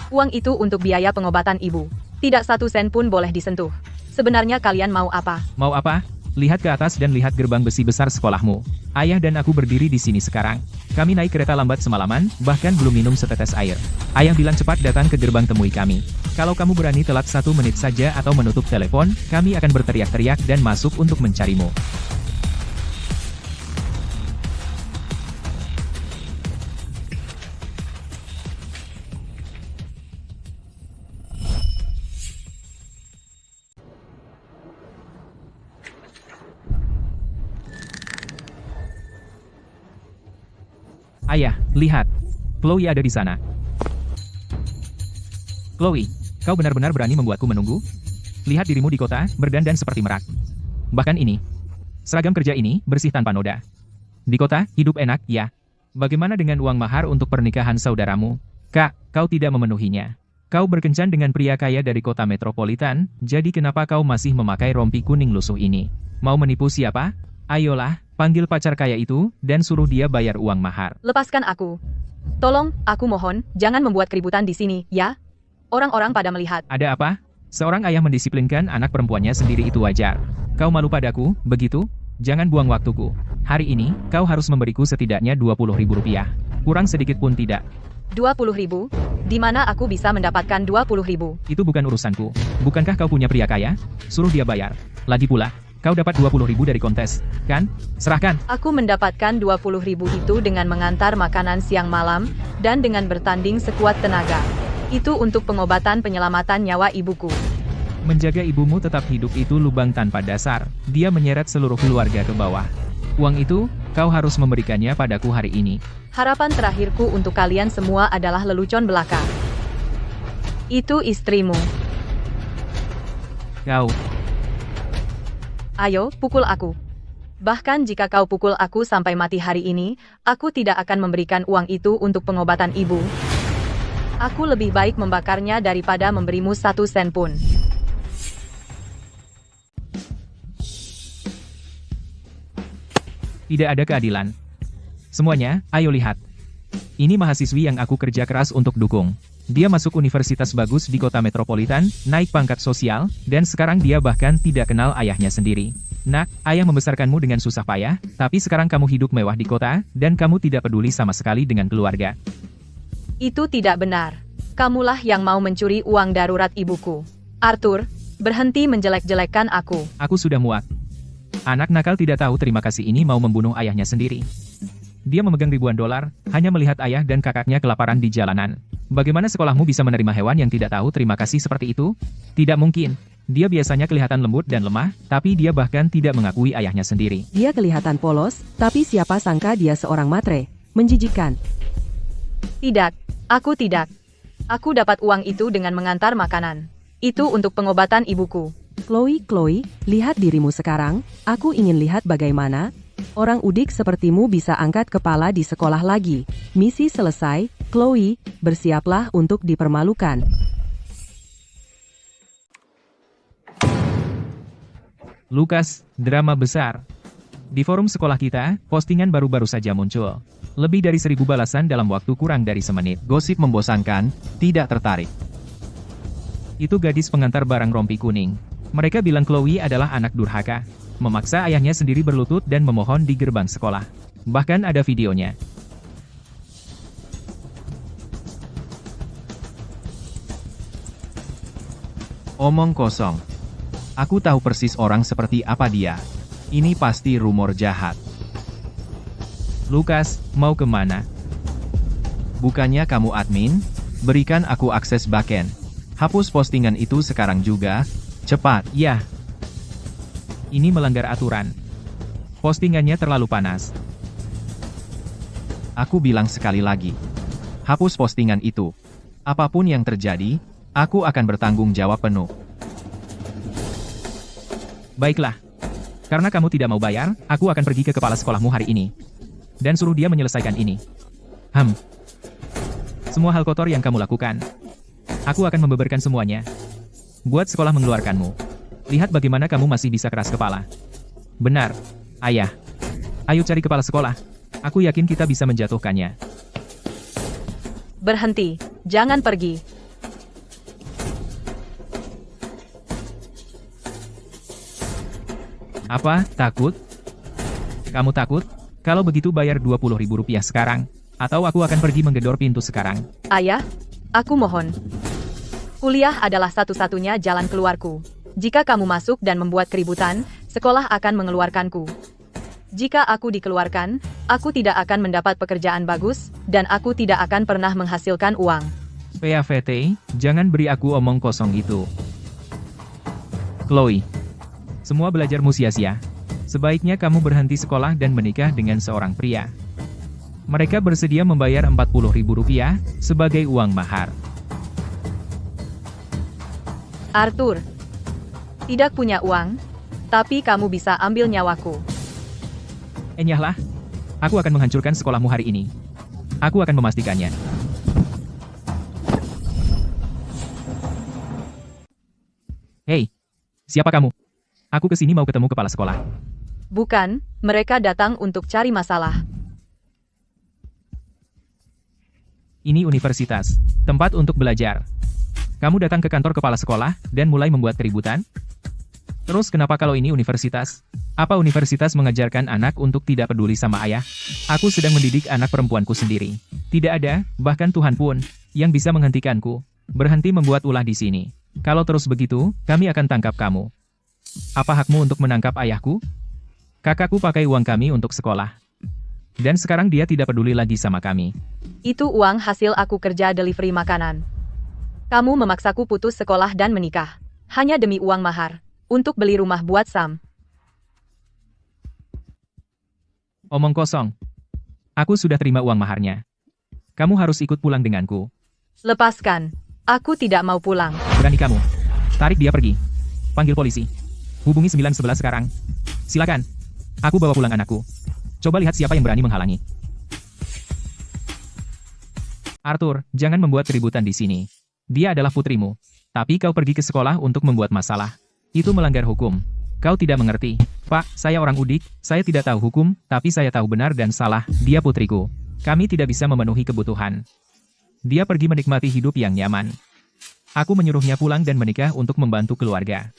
Uang itu untuk biaya pengobatan ibu. Tidak 1 sen pun boleh disentuh. Sebenarnya kalian mau apa? Mau apa? Lihat ke atas dan lihat gerbang besi besar sekolahmu. Ayah dan aku berdiri di sini sekarang. Kami naik kereta lambat semalaman, bahkan belum minum setetes air. Ayah bilang cepat datang ke gerbang temui kami. Kalau kamu berani telat 1 menit saja atau menutup telepon, kami akan berteriak-teriak dan masuk untuk mencarimu. Ayah, lihat. Chloe ada di sana. Chloe, kau benar-benar berani membuatku menunggu? Lihat dirimu di kota, berdandan seperti merak. Bahkan ini. Seragam kerja ini, bersih tanpa noda. Di kota, hidup enak, ya. Bagaimana dengan uang mahar untuk pernikahan saudaramu? Kak, kau tidak memenuhinya. Kau berkencan dengan pria kaya dari kota metropolitan, jadi kenapa kau masih memakai rompi kuning lusuh ini? Mau menipu siapa? Ayolah, panggil pacar kaya itu, dan suruh dia bayar uang mahar. Lepaskan aku. Tolong, aku mohon, jangan membuat keributan di sini, ya? Orang-orang pada melihat. Ada apa? Seorang ayah mendisiplinkan anak perempuannya sendiri itu wajar. Kau malu padaku, begitu? Jangan buang waktuku. Hari ini, kau harus memberiku setidaknya 20.000 rupiah. Kurang sedikit pun tidak. 20.000? Di mana aku bisa mendapatkan 20.000? Itu bukan urusanku. Bukankah kau punya pria kaya? Suruh dia bayar. Lagi pula, kau dapat 20.000 dari kontes, kan? Serahkan. Aku mendapatkan 20.000 itu dengan mengantar makanan siang malam, dan dengan bertanding sekuat tenaga. Itu untuk pengobatan penyelamatan nyawa ibuku. Menjaga ibumu tetap hidup itu lubang tanpa dasar. Dia menyeret seluruh keluarga ke bawah. Uang itu, kau harus memberikannya padaku hari ini. Harapan terakhirku untuk kalian semua adalah lelucon belaka. Itu istrimu. Kau. Ayo, pukul aku. Bahkan jika kau pukul aku sampai mati hari ini, aku tidak akan memberikan uang itu untuk pengobatan ibu. Aku lebih baik membakarnya daripada memberimu 1 sen pun. Tidak ada keadilan. Semuanya, ayo lihat. Ini mahasiswi yang aku kerja keras untuk dukung. Dia masuk universitas bagus di kota metropolitan, naik pangkat sosial, dan sekarang dia bahkan tidak kenal ayahnya sendiri. Nak, ayah membesarkanmu dengan susah payah, tapi sekarang kamu hidup mewah di kota, dan kamu tidak peduli sama sekali dengan keluarga. Itu tidak benar. Kamulah yang mau mencuri uang darurat ibuku. Arthur, berhenti menjelek-jelekkan aku. Aku sudah muak. Anak nakal tidak tahu terima kasih ini mau membunuh ayahnya sendiri. Dia memegang ribuan dolar, hanya melihat ayah dan kakaknya kelaparan di jalanan. Bagaimana sekolahmu bisa menerima hewan yang tidak tahu terima kasih seperti itu? Tidak mungkin. Dia biasanya kelihatan lembut dan lemah, tapi dia bahkan tidak mengakui ayahnya sendiri. Dia kelihatan polos, tapi siapa sangka dia seorang matre. Menjijikan. Tidak, aku tidak. Aku dapat uang itu dengan mengantar makanan. Itu untuk pengobatan ibuku. Chloe, lihat dirimu sekarang. Aku ingin lihat bagaimana orang udik sepertimu bisa angkat kepala di sekolah lagi. Misi selesai. Chloe, bersiaplah untuk dipermalukan. Lukas, drama besar. Di forum sekolah kita, postingan baru-baru saja muncul. Lebih dari 1.000 balasan dalam waktu kurang dari semenit. Gosip membosankan, tidak tertarik. Itu gadis pengantar barang rompi kuning. Mereka bilang Chloe adalah anak durhaka. memaksa ayahnya sendiri berlutut dan memohon di gerbang sekolah. Bahkan ada videonya. Omong kosong. Aku tahu persis orang seperti apa dia. Ini pasti rumor jahat. Lukas, mau kemana? Bukannya kamu admin? Berikan aku akses backend. Hapus postingan itu sekarang juga. Cepat. Ya. Ini melanggar aturan. Postingannya terlalu panas. Aku bilang sekali lagi. Hapus postingan itu. Apapun yang terjadi, aku akan bertanggung jawab penuh. Baiklah. Karena kamu tidak mau bayar, aku akan pergi ke kepala sekolahmu hari ini. Dan suruh dia menyelesaikan ini. Semua hal kotor yang kamu lakukan. Aku akan membeberkan semuanya. Buat sekolah mengeluarkanmu. Lihat bagaimana kamu masih bisa keras kepala. Benar, ayah. Ayo cari kepala sekolah. Aku yakin kita bisa menjatuhkannya. Berhenti, jangan pergi. Apa, takut? Kamu takut? Kalau begitu bayar Rp20.000 sekarang. Atau aku akan pergi menggedor pintu sekarang. Ayah, aku mohon. Kuliah adalah satu-satunya jalan keluarku. Jika kamu masuk dan membuat keributan, sekolah akan mengeluarkanku. Jika aku dikeluarkan, aku tidak akan mendapat pekerjaan bagus, dan aku tidak akan pernah menghasilkan uang. PAVT, jangan beri aku omong kosong itu. Chloe, semua belajarmu sia-sia. Sebaiknya kamu berhenti sekolah dan menikah dengan seorang pria. Mereka bersedia membayar Rp40.000 sebagai uang mahar. Arthur, tidak punya uang, tapi kamu bisa ambil nyawaku. Enyahlah, aku akan menghancurkan sekolahmu hari ini. Aku akan memastikannya. Hei, siapa kamu? Aku kesini mau ketemu kepala sekolah. Bukan, mereka datang untuk cari masalah. Ini universitas, tempat untuk belajar. Kamu datang ke kantor kepala sekolah, dan mulai membuat keributan? Terus kenapa kalau ini universitas? Apa universitas mengajarkan anak untuk tidak peduli sama ayah? Aku sedang mendidik anak perempuanku sendiri. Tidak ada, bahkan Tuhan pun, yang bisa menghentikanku. Berhenti membuat ulah di sini. Kalau terus begitu, kami akan tangkap kamu. Apa hakmu untuk menangkap ayahku? Kakakku pakai uang kami untuk sekolah. Dan sekarang dia tidak peduli lagi sama kami. Itu uang hasil aku kerja delivery makanan. Kamu memaksaku putus sekolah dan menikah. Hanya demi uang mahar. Untuk beli rumah buat Sam. Omong kosong. Aku sudah terima uang maharnya. Kamu harus ikut pulang denganku. Lepaskan. Aku tidak mau pulang. Berani kamu. Tarik dia pergi. Panggil polisi. Hubungi 911 sekarang. Silakan. Aku bawa pulang anakku. Coba lihat siapa yang berani menghalangi. Arthur, jangan membuat keributan di sini. Dia adalah putrimu. Tapi kau pergi ke sekolah untuk membuat masalah. Itu melanggar hukum. Kau tidak mengerti. Pak, saya orang udik, saya tidak tahu hukum, tapi saya tahu benar dan salah, dia putriku. Kami tidak bisa memenuhi kebutuhan. Dia pergi menikmati hidup yang nyaman. Aku menyuruhnya pulang dan menikah untuk membantu keluarga.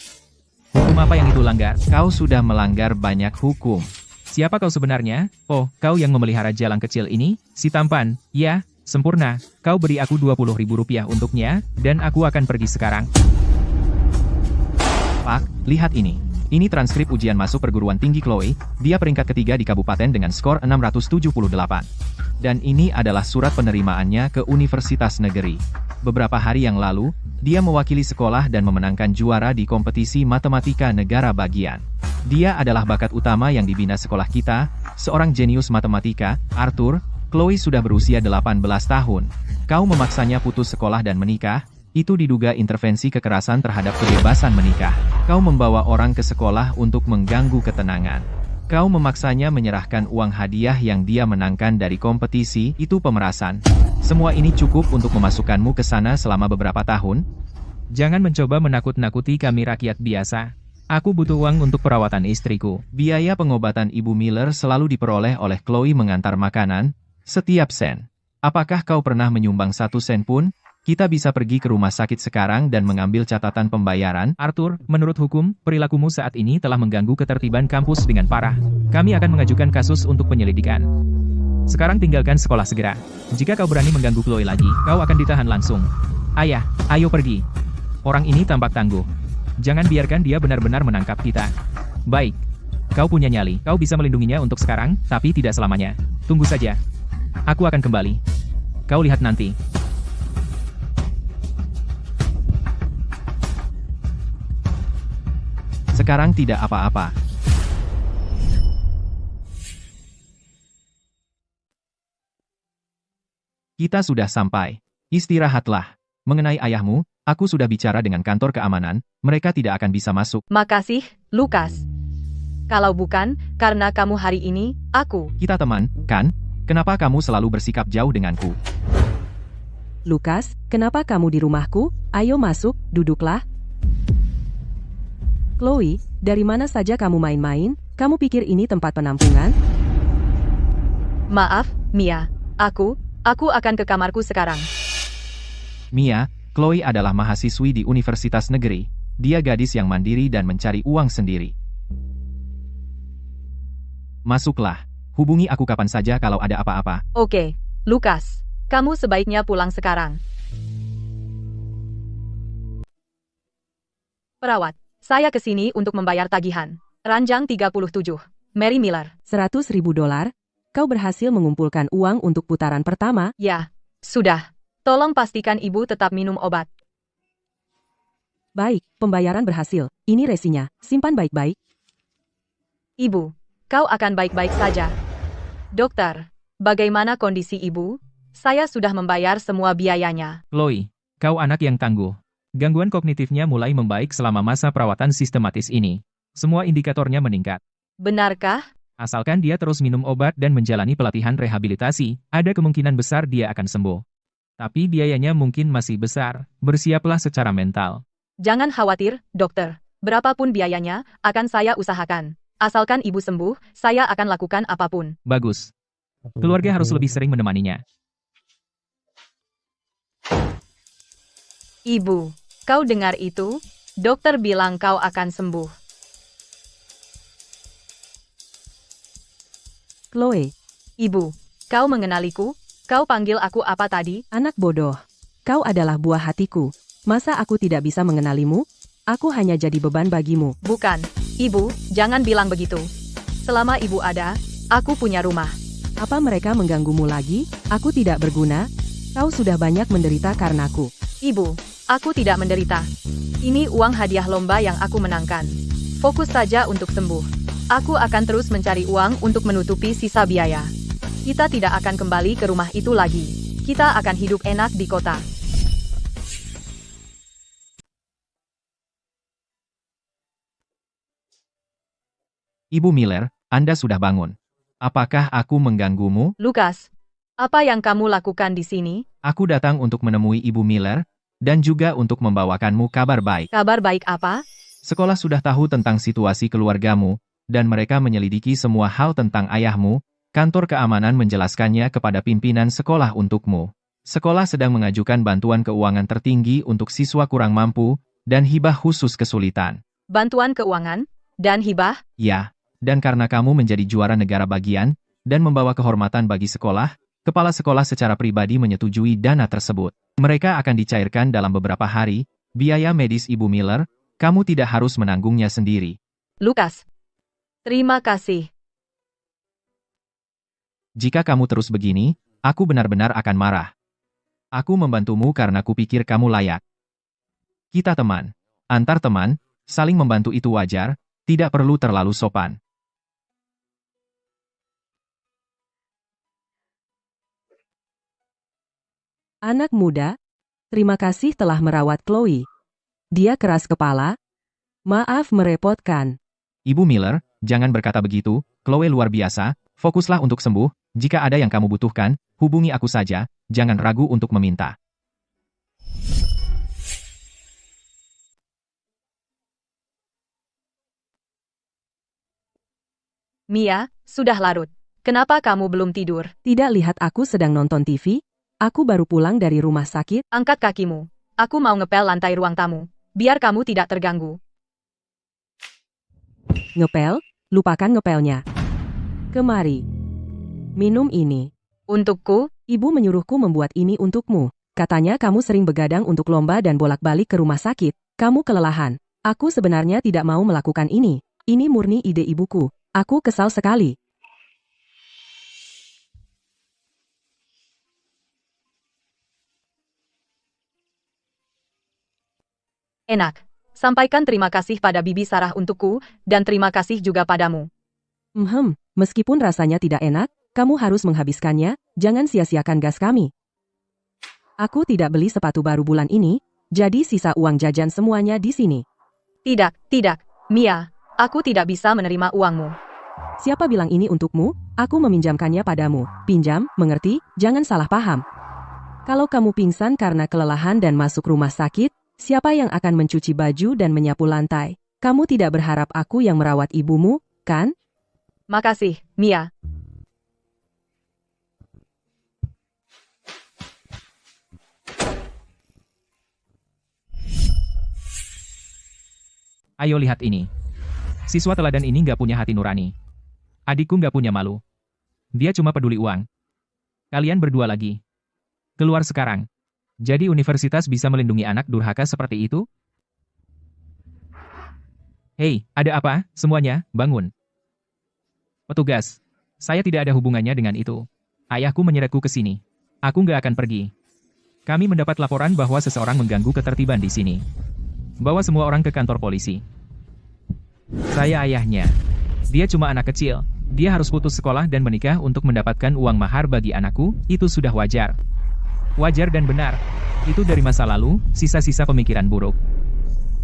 Hukum apa yang itu langgar? Kau sudah melanggar banyak hukum. Siapa kau sebenarnya? Oh, kau yang memelihara jalang kecil ini? Si tampan? Ya, sempurna. Kau beri aku Rp20.000 untuknya, dan aku akan pergi sekarang. Pak, lihat ini. Ini transkrip ujian masuk perguruan tinggi Chloe. Dia peringkat ketiga di kabupaten dengan skor 678. Dan ini adalah surat penerimaannya ke universitas negeri. Beberapa hari yang lalu, dia mewakili sekolah dan memenangkan juara di kompetisi matematika negara bagian. Dia adalah bakat utama yang dibina sekolah kita, seorang jenius matematika. Arthur, Chloe sudah berusia 18 tahun. Kau memaksanya putus sekolah dan menikah, itu diduga intervensi kekerasan terhadap kebebasan menikah. Kau membawa orang ke sekolah untuk mengganggu ketenangan. Kau memaksanya menyerahkan uang hadiah yang dia menangkan dari kompetisi, itu pemerasan. Semua ini cukup untuk memasukkanmu ke sana selama beberapa tahun? Jangan mencoba menakut-nakuti kami rakyat biasa. Aku butuh uang untuk perawatan istriku. Biaya pengobatan Ibu Miller selalu diperoleh oleh Chloe mengantar makanan, setiap sen. Apakah kau pernah menyumbang 1 sen pun? Kita bisa pergi ke rumah sakit sekarang dan mengambil catatan pembayaran. Arthur, menurut hukum, perilakumu saat ini telah mengganggu ketertiban kampus dengan parah. Kami akan mengajukan kasus untuk penyelidikan. Sekarang tinggalkan sekolah segera. Jika kau berani mengganggu Chloe lagi, kau akan ditahan langsung. Ayah, ayo pergi. Orang ini tampak tangguh. Jangan biarkan dia benar-benar menangkap kita. Baik. Kau punya nyali. Kau bisa melindunginya untuk sekarang, tapi tidak selamanya. Tunggu saja. Aku akan kembali. Kau lihat nanti. Sekarang tidak apa-apa. Kita sudah sampai. Istirahatlah. Mengenai ayahmu, aku sudah bicara dengan kantor keamanan, mereka tidak akan bisa masuk. Makasih, Lukas. Kalau bukan, karena kamu hari ini, aku. Kita teman, kan? Kenapa kamu selalu bersikap jauh denganku? Lukas, kenapa kamu di rumahku? Ayo masuk, duduklah. Chloe, dari mana saja kamu main-main? Kamu pikir ini tempat penampungan? Maaf, Mia. Aku akan ke kamarku sekarang. Mia, Chloe adalah mahasiswi di universitas negeri. Dia gadis yang mandiri dan mencari uang sendiri. Masuklah. Hubungi aku kapan saja kalau ada apa-apa. Oke, Lukas. Kamu sebaiknya pulang sekarang. Perawat, saya ke sini untuk membayar tagihan. Ranjang 37. Mary Miller. $100.000? Kau berhasil mengumpulkan uang untuk putaran pertama? Ya, sudah. Tolong pastikan ibu tetap minum obat. Baik, pembayaran berhasil. Ini resinya. Simpan baik-baik. Ibu, kau akan baik-baik saja. Dokter, bagaimana kondisi ibu? Saya sudah membayar semua biayanya. Chloe, kau anak yang tangguh. Gangguan kognitifnya mulai membaik selama masa perawatan sistematis ini. Semua indikatornya meningkat. Benarkah? Asalkan dia terus minum obat dan menjalani pelatihan rehabilitasi, ada kemungkinan besar dia akan sembuh. Tapi biayanya mungkin masih besar. Bersiaplah secara mental. Jangan khawatir, dokter. Berapapun biayanya, akan saya usahakan. Asalkan ibu sembuh, saya akan lakukan apapun. Bagus. Keluarga harus lebih sering menemaninya. Ibu, kau dengar itu? Dokter bilang kau akan sembuh. Chloe, Ibu, kau mengenaliku? Kau panggil aku apa tadi? anak bodoh. Kau adalah buah hatiku. Masa aku tidak bisa mengenalimu? Aku hanya jadi beban bagimu. Bukan. Ibu, jangan bilang begitu. Selama ibu ada, aku punya rumah. Apa mereka mengganggumu lagi? Aku tidak berguna. Kau sudah banyak menderita karenaku. Ibu, aku tidak menderita. Ini uang hadiah lomba yang aku menangkan. Fokus saja untuk sembuh. Aku akan terus mencari uang untuk menutupi sisa biaya. Kita tidak akan kembali ke rumah itu lagi. Kita akan hidup enak di kota. Ibu Miller, Anda sudah bangun. Apakah aku mengganggumu? Lukas, apa yang kamu lakukan di sini? Aku datang untuk menemui Ibu Miller, dan juga untuk membawakanmu kabar baik. Kabar baik apa? Sekolah sudah tahu tentang situasi keluargamu, dan mereka menyelidiki semua hal tentang ayahmu. Kantor keamanan menjelaskannya kepada pimpinan sekolah untukmu. Sekolah sedang mengajukan bantuan keuangan tertinggi untuk siswa kurang mampu, dan hibah khusus kesulitan. Bantuan keuangan? Dan hibah? Ya, dan karena kamu menjadi juara negara bagian, dan membawa kehormatan bagi sekolah, kepala sekolah secara pribadi menyetujui dana tersebut. Mereka akan dicairkan dalam beberapa hari. Biaya medis Ibu Miller, kamu tidak harus menanggungnya sendiri. Lukas. Terima kasih. Jika kamu terus begini, aku benar-benar akan marah. Aku membantumu karena kupikir kamu layak. Kita teman. Antar teman, saling membantu itu wajar, tidak perlu terlalu sopan. Anak muda, terima kasih telah merawat Chloe. Dia keras kepala. Maaf merepotkan. Ibu Miller, jangan berkata begitu, Chloe luar biasa, fokuslah untuk sembuh, jika ada yang kamu butuhkan, hubungi aku saja, jangan ragu untuk meminta. Mia, sudah larut. Kenapa kamu belum tidur? Tidak lihat aku sedang nonton TV? Aku baru pulang dari rumah sakit. Angkat kakimu. Aku mau ngepel lantai ruang tamu. Biar kamu tidak terganggu. Ngepel? Lupakan ngepelnya. Kemari. Minum ini. Untukku, Ibu menyuruhku membuat ini untukmu. Katanya kamu sering begadang untuk lomba dan bolak-balik ke rumah sakit. Kamu kelelahan. Aku sebenarnya tidak mau melakukan ini. Ini murni ide ibuku. Aku kesal sekali. enak. Sampaikan terima kasih pada Bibi Sarah untukku, dan terima kasih juga padamu. Meskipun rasanya tidak enak, kamu harus menghabiskannya, jangan sia-siakan gas kami. Aku tidak beli sepatu baru bulan ini, jadi sisa uang jajan semuanya di sini. Tidak, Mia. Aku tidak bisa menerima uangmu. Siapa bilang ini untukmu? Aku meminjamkannya padamu. Pinjam, mengerti? Jangan salah paham. Kalau kamu pingsan karena kelelahan dan masuk rumah sakit, siapa yang akan mencuci baju dan menyapu lantai? Kamu tidak berharap aku yang merawat ibumu, kan? Makasih, Mia. Ayo lihat ini. Siswa teladan ini nggak punya hati nurani. Adikku nggak punya malu. Dia cuma peduli uang. Kalian berdua lagi. Keluar sekarang. Jadi universitas bisa melindungi anak durhaka seperti itu? Hei, ada apa? Semuanya, bangun. Petugas, saya tidak ada hubungannya dengan itu. Ayahku menyeretku ke sini. Aku nggak akan pergi. Kami mendapat laporan bahwa seseorang mengganggu ketertiban di sini. Bawa semua orang ke kantor polisi. Saya ayahnya. Dia cuma anak kecil. Dia harus putus sekolah dan menikah untuk mendapatkan uang mahar bagi anakku, itu sudah wajar. Wajar dan benar. Itu dari masa lalu, sisa-sisa pemikiran buruk.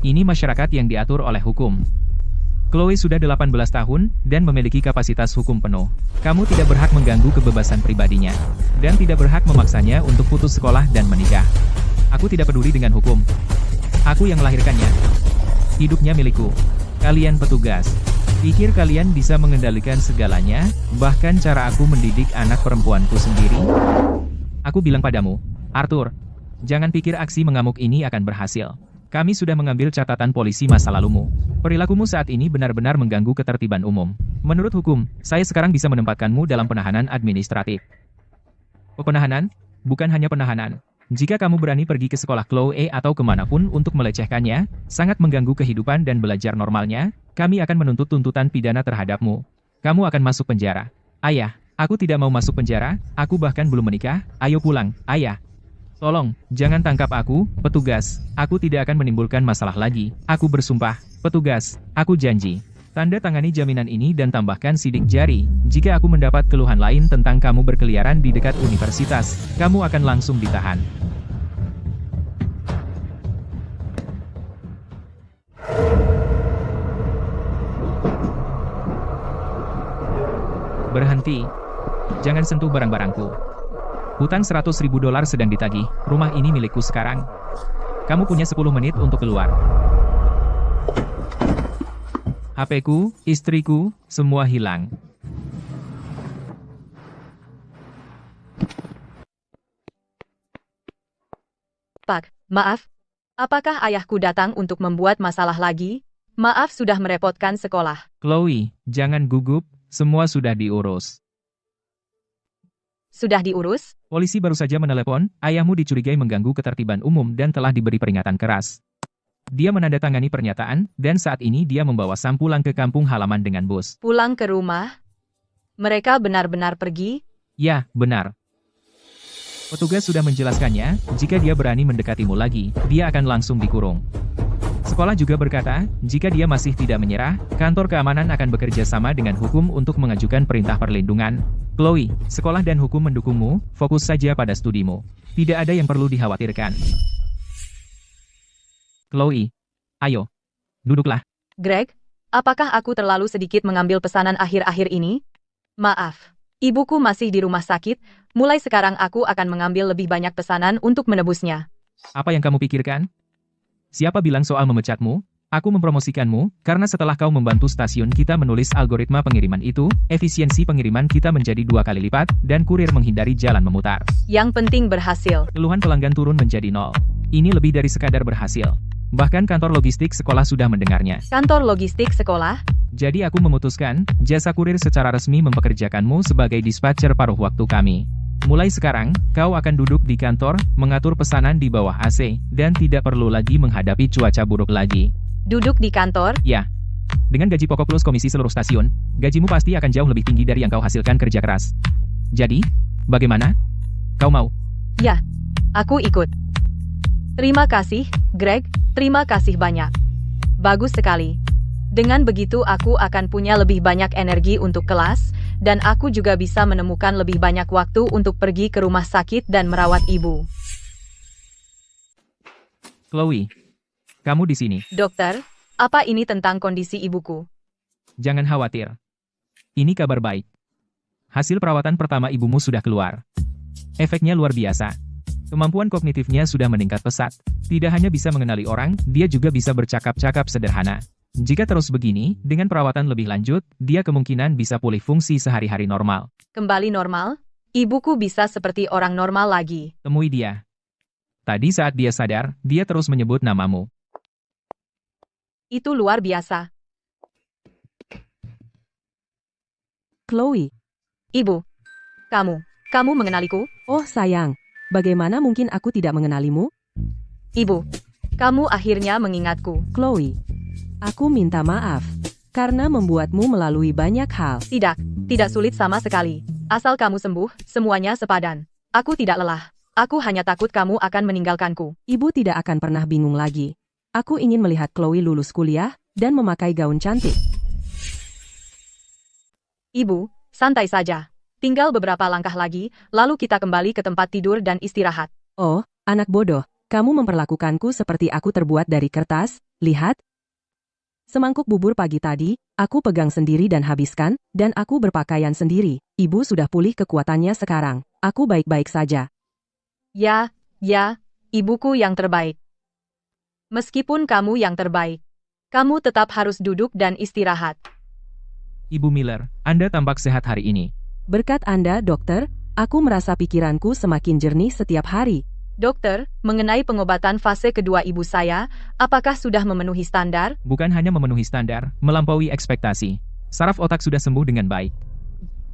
Ini masyarakat yang diatur oleh hukum. Chloe sudah 18 tahun dan memiliki kapasitas hukum penuh. Kamu tidak berhak mengganggu kebebasan pribadinya. Dan tidak berhak memaksanya untuk putus sekolah dan menikah. Aku tidak peduli dengan hukum. Aku yang melahirkannya. Hidupnya milikku. Kalian petugas. Pikir kalian bisa mengendalikan segalanya, bahkan cara aku mendidik anak perempuanku sendiri? Aku bilang padamu, Arthur, jangan pikir aksi mengamuk ini akan berhasil. Kami sudah mengambil catatan polisi masa lalumu. Perilakumu saat ini benar-benar mengganggu ketertiban umum. Menurut hukum, saya sekarang bisa menempatkanmu dalam penahanan administratif. Penahanan? Bukan hanya penahanan. Jika kamu berani pergi ke sekolah Chloe atau kemanapun untuk melecehkannya, sangat mengganggu kehidupan dan belajar normalnya, kami akan menuntut tuntutan pidana terhadapmu. Kamu akan masuk penjara. Ayah, aku tidak mau masuk penjara, aku bahkan belum menikah, ayo pulang, ayah. Tolong, jangan tangkap aku, petugas, aku tidak akan menimbulkan masalah lagi, aku bersumpah, petugas, aku janji. Tanda tangani jaminan ini dan tambahkan sidik jari, jika aku mendapat keluhan lain tentang kamu berkeliaran di dekat universitas, kamu akan langsung ditahan. Berhenti. Jangan sentuh barang-barangku. Hutang $100.000 sedang ditagih, rumah ini milikku sekarang. Kamu punya 10 menit untuk keluar. HP-ku, istriku, semua hilang. Pak, maaf. Apakah ayahku datang untuk membuat masalah lagi? Maaf sudah merepotkan sekolah. Chloe, jangan gugup, semua sudah diurus. Sudah diurus? Polisi baru saja menelepon, ayahmu dicurigai mengganggu ketertiban umum dan telah diberi peringatan keras. Dia menandatangani pernyataan, dan saat ini dia membawa Sam pulang ke kampung halaman dengan bus. Pulang ke rumah? Mereka benar-benar pergi? Ya, benar. Petugas sudah menjelaskannya, jika dia berani mendekatimu lagi, dia akan langsung dikurung. Sekolah juga berkata, jika dia masih tidak menyerah, kantor keamanan akan bekerja sama dengan hukum untuk mengajukan perintah perlindungan. Chloe, sekolah dan hukum mendukungmu, fokus saja pada studimu. Tidak ada yang perlu dikhawatirkan. Chloe, ayo, duduklah. Greg, apakah aku terlalu sedikit mengambil pesanan akhir-akhir ini? Maaf, ibuku masih di rumah sakit, mulai sekarang aku akan mengambil lebih banyak pesanan untuk menebusnya. Apa yang kamu pikirkan? Siapa bilang soal memecatmu? Aku mempromosikanmu, karena setelah kau membantu stasiun kita menulis algoritma pengiriman itu, efisiensi pengiriman kita menjadi 2 kali lipat, dan kurir menghindari jalan memutar. Yang penting berhasil. Keluhan pelanggan turun menjadi 0. Ini lebih dari sekadar berhasil. Bahkan kantor logistik sekolah sudah mendengarnya. Kantor logistik sekolah? Jadi aku memutuskan, jasa kurir secara resmi mempekerjakanmu sebagai dispatcher paruh waktu kami. Mulai sekarang, kau akan duduk di kantor, mengatur pesanan di bawah AC, dan tidak perlu lagi menghadapi cuaca buruk lagi. Duduk di kantor? Ya. Dengan gaji pokok plus komisi seluruh stasiun, gajimu pasti akan jauh lebih tinggi dari yang kau hasilkan kerja keras. Jadi, bagaimana? Kau mau? Ya, aku ikut. Terima kasih, Greg. Terima kasih banyak. Bagus sekali. Dengan begitu aku akan punya lebih banyak energi untuk kelas, dan aku juga bisa menemukan lebih banyak waktu untuk pergi ke rumah sakit dan merawat ibu. Chloe, kamu di sini. Dokter, apa ini tentang kondisi ibuku? Jangan khawatir. Ini kabar baik. Hasil perawatan pertama ibumu sudah keluar. Efeknya luar biasa. Kemampuan kognitifnya sudah meningkat pesat. Tidak hanya bisa mengenali orang, dia juga bisa bercakap-cakap sederhana. Jika terus begini, dengan perawatan lebih lanjut, dia kemungkinan bisa pulih fungsi sehari-hari normal. Kembali normal? Ibuku bisa seperti orang normal lagi. Temui dia. Tadi saat dia sadar, dia terus menyebut namamu. Itu luar biasa. Chloe. Ibu. Kamu mengenaliku? Oh sayang, bagaimana mungkin aku tidak mengenalimu? Ibu. Kamu akhirnya mengingatku. Chloe. Aku minta maaf. Karena membuatmu melalui banyak hal. Tidak sulit sama sekali. Asal kamu sembuh, semuanya sepadan. Aku tidak lelah. Aku hanya takut kamu akan meninggalkanku. Ibu tidak akan pernah bingung lagi. Aku ingin melihat Chloe lulus kuliah, dan memakai gaun cantik. Ibu, santai saja. Tinggal beberapa langkah lagi, lalu kita kembali ke tempat tidur dan istirahat. Oh, anak bodoh, kamu memperlakukanku seperti aku terbuat dari kertas, lihat. Semangkuk bubur pagi tadi, aku pegang sendiri dan habiskan, dan aku berpakaian sendiri. Ibu sudah pulih kekuatannya sekarang. Aku baik-baik saja. Ya, ibuku yang terbaik. Meskipun kamu yang terbaik, kamu tetap harus duduk dan istirahat. Ibu Miller, Anda tampak sehat hari ini. Berkat Anda, dokter, aku merasa pikiranku semakin jernih setiap hari. Dokter, mengenai pengobatan fase kedua ibu saya, apakah sudah memenuhi standar? Bukan hanya memenuhi standar, melampaui ekspektasi. Saraf otak sudah sembuh dengan baik.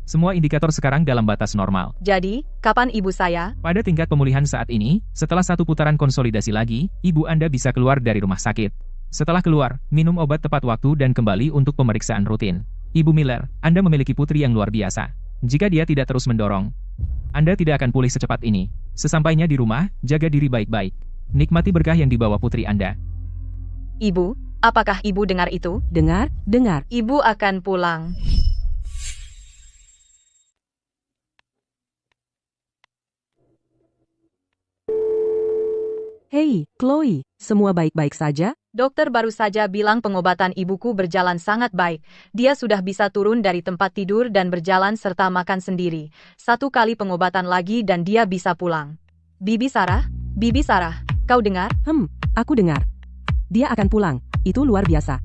Semua indikator sekarang dalam batas normal. Jadi, kapan ibu saya? Pada tingkat pemulihan saat ini, setelah 1 putaran konsolidasi lagi, ibu Anda bisa keluar dari rumah sakit. Setelah keluar, minum obat tepat waktu dan kembali untuk pemeriksaan rutin. Ibu Miller, Anda memiliki putri yang luar biasa. Jika dia tidak terus mendorong, Anda tidak akan pulih secepat ini. Sesampainya di rumah, jaga diri baik-baik. Nikmati berkah yang dibawa putri Anda. Ibu, apakah ibu dengar itu? Dengar. Ibu akan pulang. Hei, Chloe, semua baik-baik saja? Dokter baru saja bilang pengobatan ibuku berjalan sangat baik. Dia sudah bisa turun dari tempat tidur dan berjalan serta makan sendiri. 1 kali pengobatan lagi dan dia bisa pulang. Bibi Sarah, kau dengar? Aku dengar. Dia akan pulang. Itu luar biasa.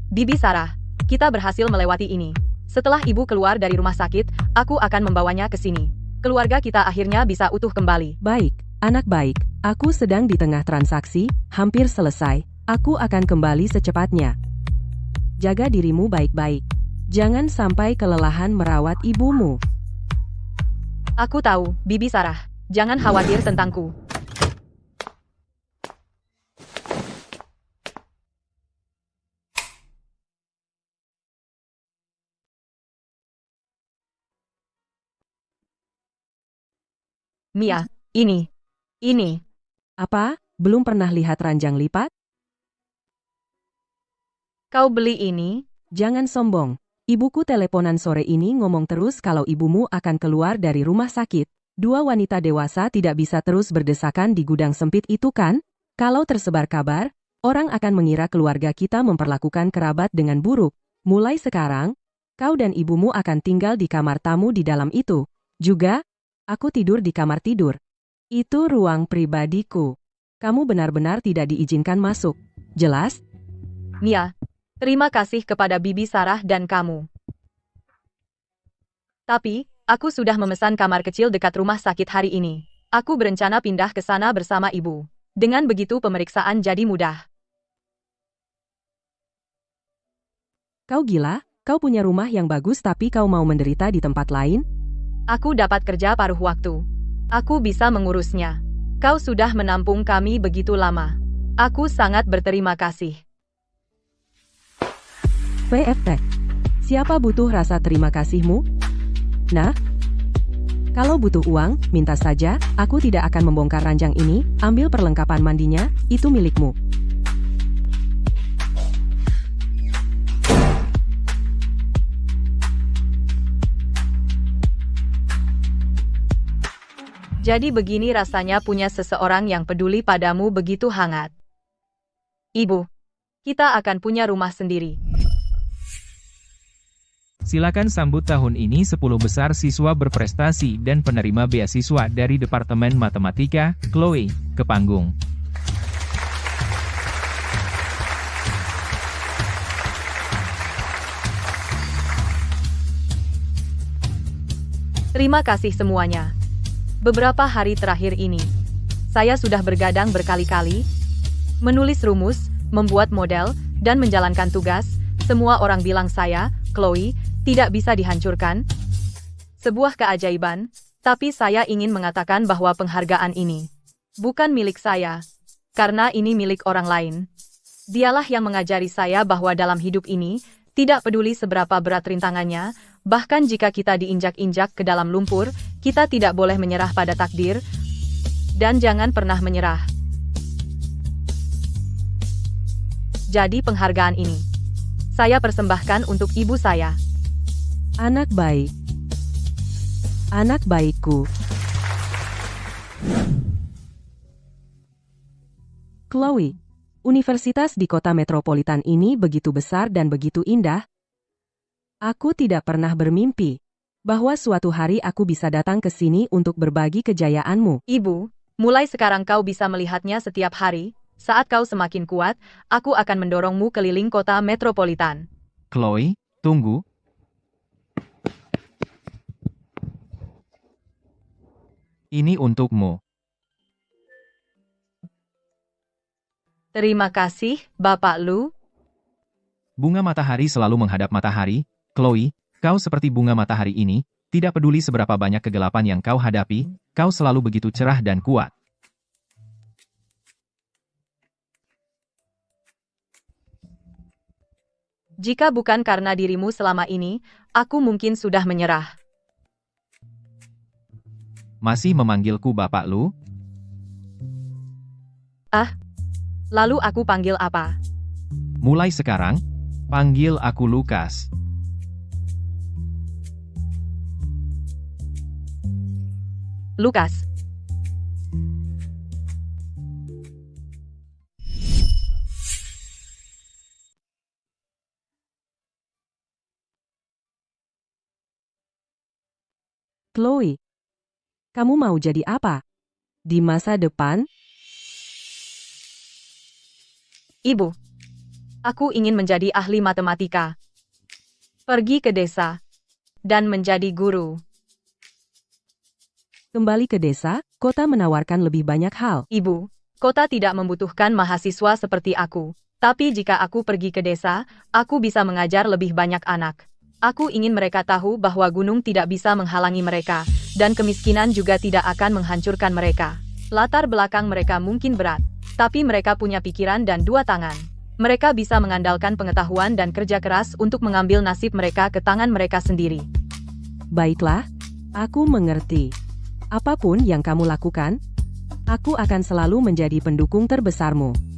Bibi Sarah, kita berhasil melewati ini. Setelah ibu keluar dari rumah sakit, aku akan membawanya ke sini. Keluarga kita akhirnya bisa utuh kembali. Baik, anak baik. Aku sedang di tengah transaksi, hampir selesai. Aku akan kembali secepatnya. Jaga dirimu baik-baik. Jangan sampai kelelahan merawat ibumu. Aku tahu, Bibi Sarah. Jangan khawatir tentangku. Mia, ini. Apa? Belum pernah lihat ranjang lipat? Kau beli ini? Jangan sombong. Ibuku teleponan sore ini ngomong terus kalau ibumu akan keluar dari rumah sakit. 2 wanita dewasa tidak bisa terus berdesakan di gudang sempit itu kan? Kalau tersebar kabar, orang akan mengira keluarga kita memperlakukan kerabat dengan buruk. Mulai sekarang, kau dan ibumu akan tinggal di kamar tamu di dalam itu. Juga, aku tidur di kamar tidur. Itu ruang pribadiku. Kamu benar-benar tidak diizinkan masuk. Jelas? Mia, terima kasih kepada Bibi Sarah dan kamu. Tapi, aku sudah memesan kamar kecil dekat rumah sakit hari ini. Aku berencana pindah ke sana bersama ibu. Dengan begitu pemeriksaan jadi mudah. Kau gila? Kau punya rumah yang bagus tapi kau mau menderita di tempat lain? Aku dapat kerja paruh waktu. Aku bisa mengurusnya. Kau sudah menampung kami begitu lama. Aku sangat berterima kasih. PFT. Siapa butuh rasa terima kasihmu? Nah, kalau butuh uang, minta saja, aku tidak akan membongkar ranjang ini, ambil perlengkapan mandinya, itu milikmu. Jadi begini rasanya punya seseorang yang peduli padamu begitu hangat. Ibu, kita akan punya rumah sendiri. Silakan sambut tahun ini 10 besar siswa berprestasi dan penerima beasiswa dari Departemen Matematika, Chloe, ke panggung. Terima kasih semuanya. Beberapa hari terakhir ini, saya sudah bergadang berkali-kali, menulis rumus, membuat model, dan menjalankan tugas. Semua orang bilang saya, Chloe, tidak bisa dihancurkan. Sebuah keajaiban, tapi saya ingin mengatakan bahwa penghargaan ini bukan milik saya, karena ini milik orang lain. Dialah yang mengajari saya bahwa dalam hidup ini, tidak peduli seberapa berat rintangannya, bahkan jika kita diinjak-injak ke dalam lumpur, kita tidak boleh menyerah pada takdir, dan jangan pernah menyerah. Jadi penghargaan ini, saya persembahkan untuk ibu saya. Anak baik. Anak baikku. Chloe, universitas di kota metropolitan ini begitu besar dan begitu indah. Aku tidak pernah bermimpi bahwa suatu hari aku bisa datang ke sini untuk berbagi kejayaanmu. Ibu, mulai sekarang kau bisa melihatnya setiap hari. Saat kau semakin kuat, aku akan mendorongmu keliling kota metropolitan. Chloe, tunggu. Ini untukmu. Terima kasih, Bapak Lu. Bunga matahari selalu menghadap matahari. Chloe, kau seperti bunga matahari ini, tidak peduli seberapa banyak kegelapan yang kau hadapi, kau selalu begitu cerah dan kuat. Jika bukan karena dirimu selama ini, aku mungkin sudah menyerah. Masih memanggilku Bapak Lu? Lalu aku panggil apa? Mulai sekarang, panggil aku Lukas. Lukas. Chloe, kamu mau jadi apa? Di masa depan? Ibu, aku ingin menjadi ahli matematika. Pergi ke desa. Dan menjadi guru. Kembali ke desa, kota menawarkan lebih banyak hal. Ibu, kota tidak membutuhkan mahasiswa seperti aku. Tapi jika aku pergi ke desa, aku bisa mengajar lebih banyak anak. Aku ingin mereka tahu bahwa gunung tidak bisa menghalangi mereka, dan kemiskinan juga tidak akan menghancurkan mereka. Latar belakang mereka mungkin berat, tapi mereka punya pikiran dan dua tangan. Mereka bisa mengandalkan pengetahuan dan kerja keras untuk mengambil nasib mereka ke tangan mereka sendiri. Baiklah, aku mengerti. Apapun yang kamu lakukan, aku akan selalu menjadi pendukung terbesarmu.